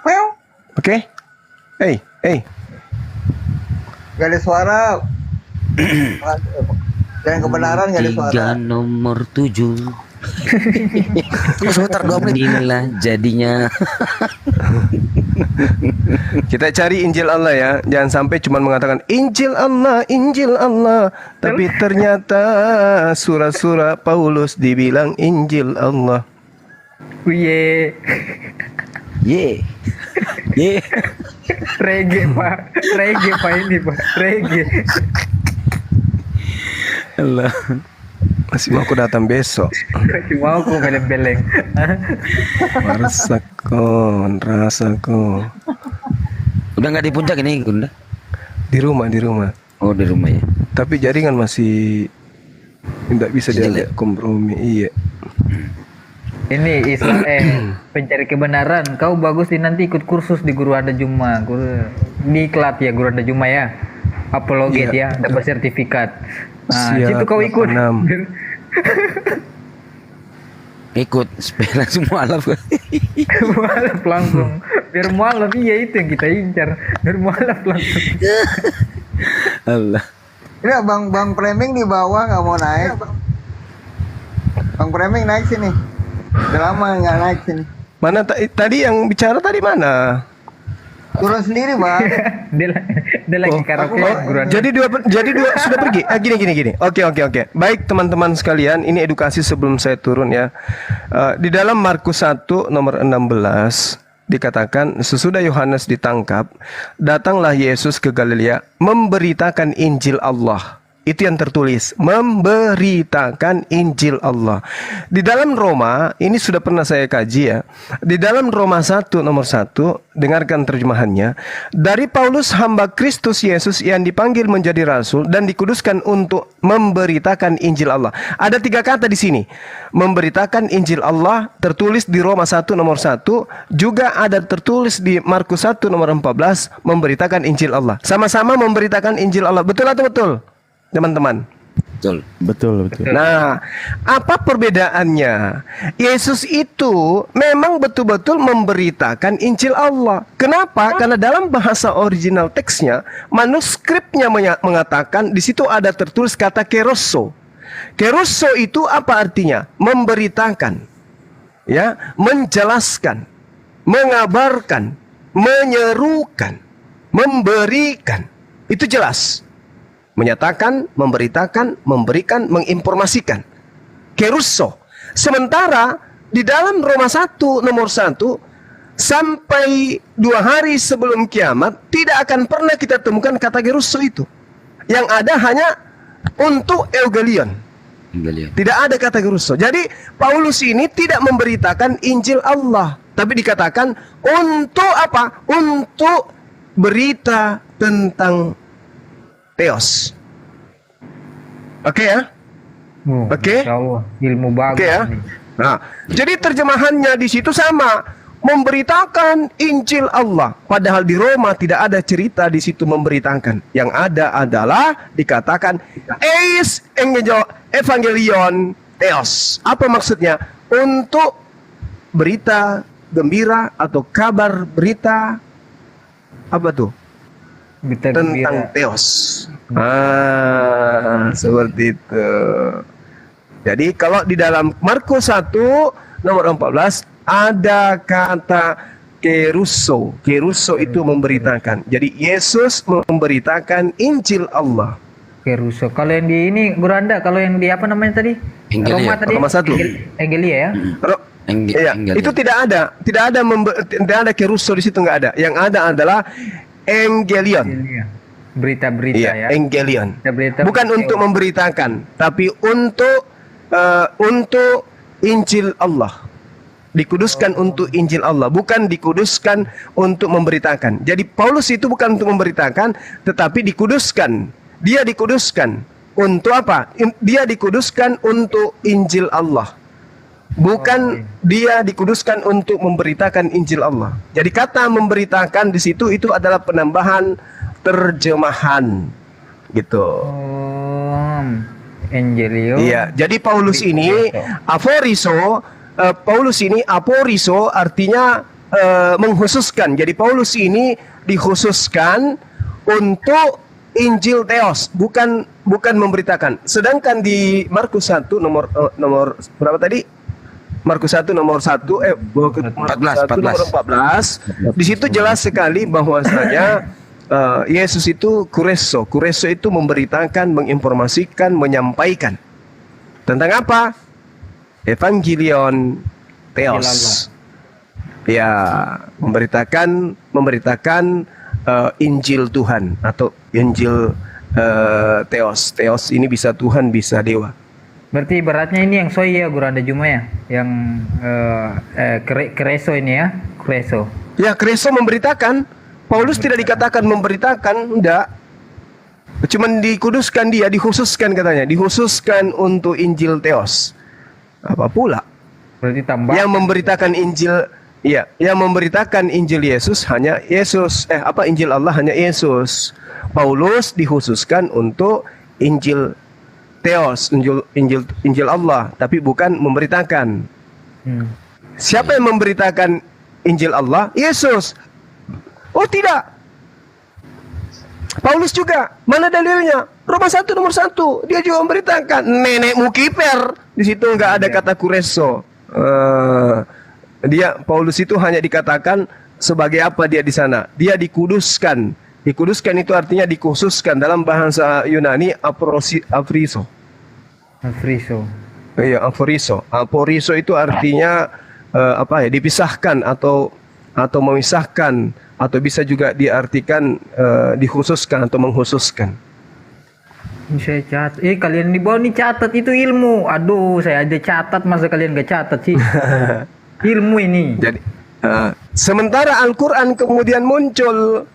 Well, Oke? Hey. gak ada suara. Jalan kebenaran nggak ada suara. 3 nomor 7. Sebentar 2 menit. Inilah jadinya. Kita cari Injil Allah ya. Jangan sampai cuma mengatakan Injil Allah, tapi ternyata surah-surah Paulus dibilang Injil Allah. Ye. Ye. Ye. Reggae pak ini pak. Reggae. Allah. Masih mau aku datang besok. Mau aku beleng-beleng. Rasaku. Udah nggak di puncak ini, Gunda? Di rumah. Oh, di rumah ya. Tapi jaringan masih tidak bisa diajak kompromi. Iya. Ini Israel pencari kebenaran. Kau bagus nih nanti ikut kursus di Guru Anda Juma. Di Klat ya Guru Anda Juma ya. Apologet ya, dapat sertifikat. Nah, situ kau ikut. Ikut sepeda semua alaf. Mualaf langsung. Biar mualaf, iya itu yang kita incar. Biar mualaf langsung. Allah. Ini Bang Preming di bawah nggak mau naik. Bang Preming naik sini. Udah lama nggak naik sini. Mana tadi yang bicara tadi mana? Turun sendiri bang. dia lagi karaoke. Jadi dua sudah pergi. Gini. Oke. Baik teman-teman sekalian, ini edukasi sebelum saya turun ya. Di dalam Markus 1 nomor 16 dikatakan sesudah Yohanes ditangkap, datanglah Yesus ke Galilea memberitakan Injil Allah. Itu yang tertulis, memberitakan Injil Allah. Di dalam Roma, ini sudah pernah saya kaji ya. Di dalam Roma 1 nomor 1, dengarkan terjemahannya. Dari Paulus hamba Kristus Yesus yang dipanggil menjadi rasul dan dikuduskan untuk memberitakan Injil Allah. Ada 3 kata di sini. Memberitakan Injil Allah tertulis di Roma 1 nomor 1, juga ada tertulis di Markus 1 nomor 14, memberitakan Injil Allah. Sama-sama memberitakan Injil Allah. Betul atau betul? Teman-teman. Betul. Nah, apa perbedaannya? Yesus itu memang betul-betul memberitakan Injil Allah. Kenapa? Karena dalam bahasa original teksnya, manuskripnya mengatakan di situ ada tertulis kata keroso. Keroso itu apa artinya? Memberitakan, ya, menjelaskan, mengabarkan, menyerukan, memberikan. Itu jelas. Menyatakan, memberitakan, memberikan, menginformasikan. Kerusso. Sementara di dalam Roma 1 nomor 1 sampai 2 hari sebelum kiamat tidak akan pernah kita temukan kata kerusso itu. Yang ada hanya untuk Eugelion. Tidak ada kata kerusso. Jadi Paulus ini tidak memberitakan Injil Allah, tapi dikatakan untuk apa? Untuk berita tentang Theos. Oke ya? Oke. Ilmu bagus. Oke ya? Nah, jadi terjemahannya di situ sama, memberitakan Injil Allah. Padahal di Roma tidak ada cerita di situ memberitakan. Yang ada adalah dikatakan eis evangelion Theos. Apa maksudnya? Untuk berita gembira atau kabar berita apa tuh? Tentang Theos. Seperti itu. Jadi kalau di dalam Markus 1 nomor 14 ada kata kerusso. Kerusso itu memberitakan. Jadi Yesus memberitakan Injil Allah. Kerusso. Kalau yang di ini Guru Anda, kalau yang di apa namanya tadi? Roma tadi. Roma 1. Engelia ya? Iya, itu tidak ada kerusso di situ, nggak ada. Yang ada adalah Evangelion. Berita-berita ya. Evangelion. Berita Bukan untuk memberitakan, tapi untuk Injil Allah. Dikuduskan untuk Injil Allah, bukan dikuduskan untuk memberitakan. Jadi Paulus itu bukan untuk memberitakan, tetapi dikuduskan. Dia dikuduskan untuk apa? Dia dikuduskan untuk Injil Allah. Bukan dia dikuduskan untuk memberitakan Injil Allah. Jadi kata memberitakan di situ itu adalah penambahan terjemahan, gitu. Evangelio. Iya. Jadi Paulus ini aporiso. Paulus ini aporiso artinya mengkhususkan. Jadi Paulus ini dikhususkan untuk Injil Theos, bukan memberitakan. Sedangkan di Markus 1 nomor berapa tadi? Markus 1 nomor 1 nomor 14. Di situ jelas sekali bahwasanya Yesus itu kureso. Kureso itu memberitakan, menginformasikan, menyampaikan. Tentang apa? Evangelion Theos. Ya, memberitakan Injil Tuhan atau Injil Theos. Theos ini bisa Tuhan, bisa dewa. Berarti ibaratnya ini yang soi ya Guru Anda Juma ya, yang kreso ini ya, kreso. Ya, kreso memberitakan. Paulus tidak dikatakan memberitakan, enggak. Cuman dikuduskan dia, dikhususkan katanya, dikhususkan untuk Injil Theos. Apa pula? Berarti tambah. Yang memberitakan Injil, ya, yang memberitakan Injil Yesus hanya Yesus. Injil Allah hanya Yesus. Paulus dikhususkan untuk Injil Theos, Injil Allah, tapi bukan memberitakan. Siapa yang memberitakan Injil Allah? Yesus. Oh tidak. Paulus juga. Mana dalilnya? Roma 1 nomor 1. Dia juga memberitakan. Nenekmu kiper. Di situ nggak ada kata kureso. Paulus itu hanya dikatakan sebagai apa dia di sana. Dia dikuduskan. Dikuduskan itu artinya dikhususkan. Dalam bahasa Yunani aporiso. Iya, aporiso. Aporiso itu artinya dipisahkan atau memisahkan, atau bisa juga diartikan dikhususkan atau mengkhususkan. Saya catat. Kalian di bawah nih catat itu ilmu. Aduh, saya ada catat, masa kalian gak catat sih? Ilmu ini. Jadi sementara Al-Quran kemudian muncul,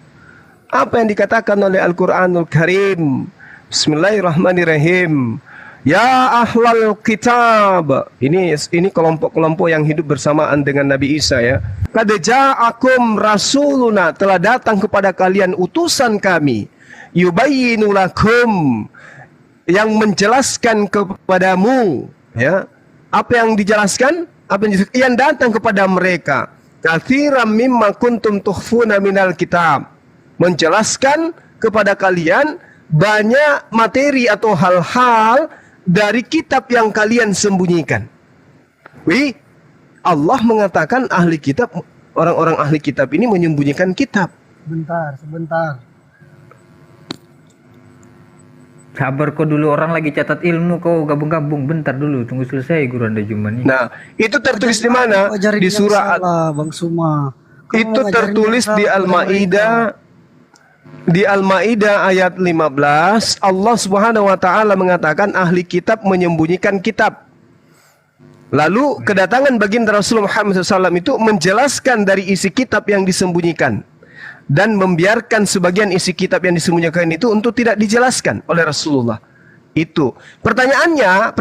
apa yang dikatakan oleh Al-Quranul Karim? Bismillahirrahmanirrahim. Ya ahlal kitab. Ini kelompok-kelompok yang hidup bersamaan dengan Nabi Isa ya. Qad ja'akum rasuluna, telah datang kepada kalian utusan kami. Yubayyinu lakum, yang menjelaskan kepadamu ya. Apa yang dijelaskan? Yang datang kepada mereka. Katsiran mimma kuntum tukhfuna minal kitab. Menjelaskan kepada kalian banyak materi atau hal-hal dari kitab yang kalian sembunyikan. Allah mengatakan ahli kitab, orang-orang ahli kitab ini menyembunyikan kitab. Sebentar. Sabar kau dulu, orang lagi catat ilmu, kau gabung-gabung. Bentar dulu, tunggu selesai Guru Anda Juma nih. Nah, itu tertulis di mana? Di surah Bang Suma. Itu tertulis di Al-Maidah. Di Al-Maidah ayat 15, Allah Subhanahu wa taala mengatakan ahli kitab menyembunyikan kitab. Lalu kedatangan baginda Rasulullah Muhammad SAW itu menjelaskan dari isi kitab yang disembunyikan dan membiarkan sebagian isi kitab yang disembunyikan itu untuk tidak dijelaskan oleh Rasulullah. Itu. Pertanyaannya,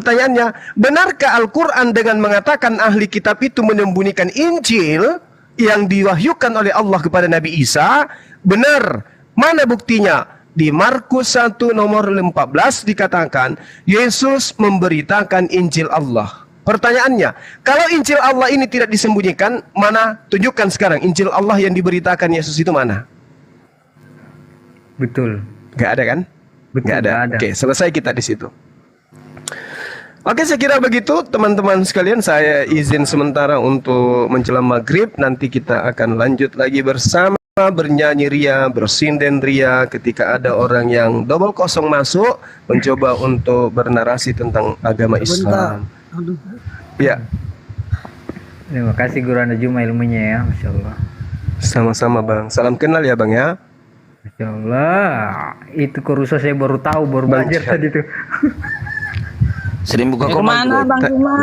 benarkah Al-Qur'an dengan mengatakan ahli kitab itu menyembunyikan Injil yang diwahyukan oleh Allah kepada Nabi Isa? Benar. Mana buktinya? Di Markus 1 nomor 14 dikatakan Yesus memberitakan Injil Allah. Pertanyaannya, kalau Injil Allah ini tidak disembunyikan, mana? Tunjukkan sekarang Injil Allah yang diberitakan Yesus itu mana? Betul. Gak ada kan? Betul, gak ada. Oke, selesai kita di situ. Oke, saya kira begitu teman-teman sekalian. Saya izin sementara untuk menjelang maghrib. Nanti kita akan lanjut lagi bersama, bernyanyi ria, bersinden ria ketika ada orang yang double kosong masuk mencoba untuk bernarasi tentang agama Islam. Ya. Terima kasih Guru Anda Juma ilmunya ya, Masya Allah. Sama-sama Bang. Salam kenal ya Bang ya. Masya Allah. Itu Koruso saya baru tahu, baru belajar tadi tuh. Sering buka komen. Kemana Bang Juma?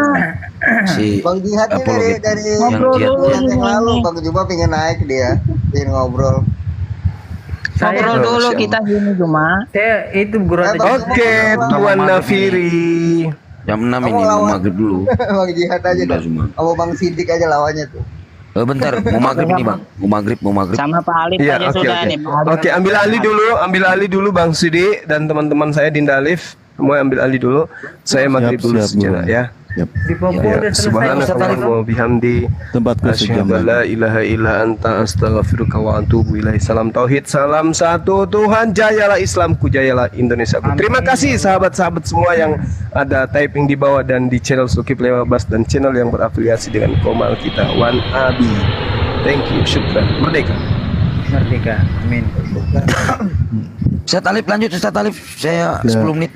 Si Bang Jihad ini dari ngobrol dulu yang lalu Bang Juma pengen naik dia, pengen ngobrol. Ngobrol dulu kita sini Juma. Saya itu Guru Anda Juma. Oke, Tuan Nafiri. Jam 6 ini mau maghrib dulu. Bang Jihad aja dah. Sama Bang Sidik aja lawannya tuh. Bentar, mau maghrib nih Bang. Mau maghrib. Sama Pak Alif Ya, aja sudah nih. Oke, ambil alih dulu Bang Sidik dan teman-teman saya Dinda Alif. Semua ambil alih dulu. Saya maghrib dulu sejenak ya. Di Papua udah selesai. Subhanallah wa bihamdi Tempatku sejam asyhadu an la lagi. ilaha illa anta astaghfiruka wa atubu ilaih. Salam tauhid, salam satu Tuhan, jayalah Islamku, jayalah Indonesiaku. Terima kasih sahabat-sahabat semua yang ada typing di bawah dan di channel Zulkifli Abbas dan channel yang berafiliasi dengan Komal kita Wan Abi. Thank you, syukran. Merdeka. Merdeka. Amin. Ustaz Alif lanjut, Ustaz Alif. Saya 10 menit.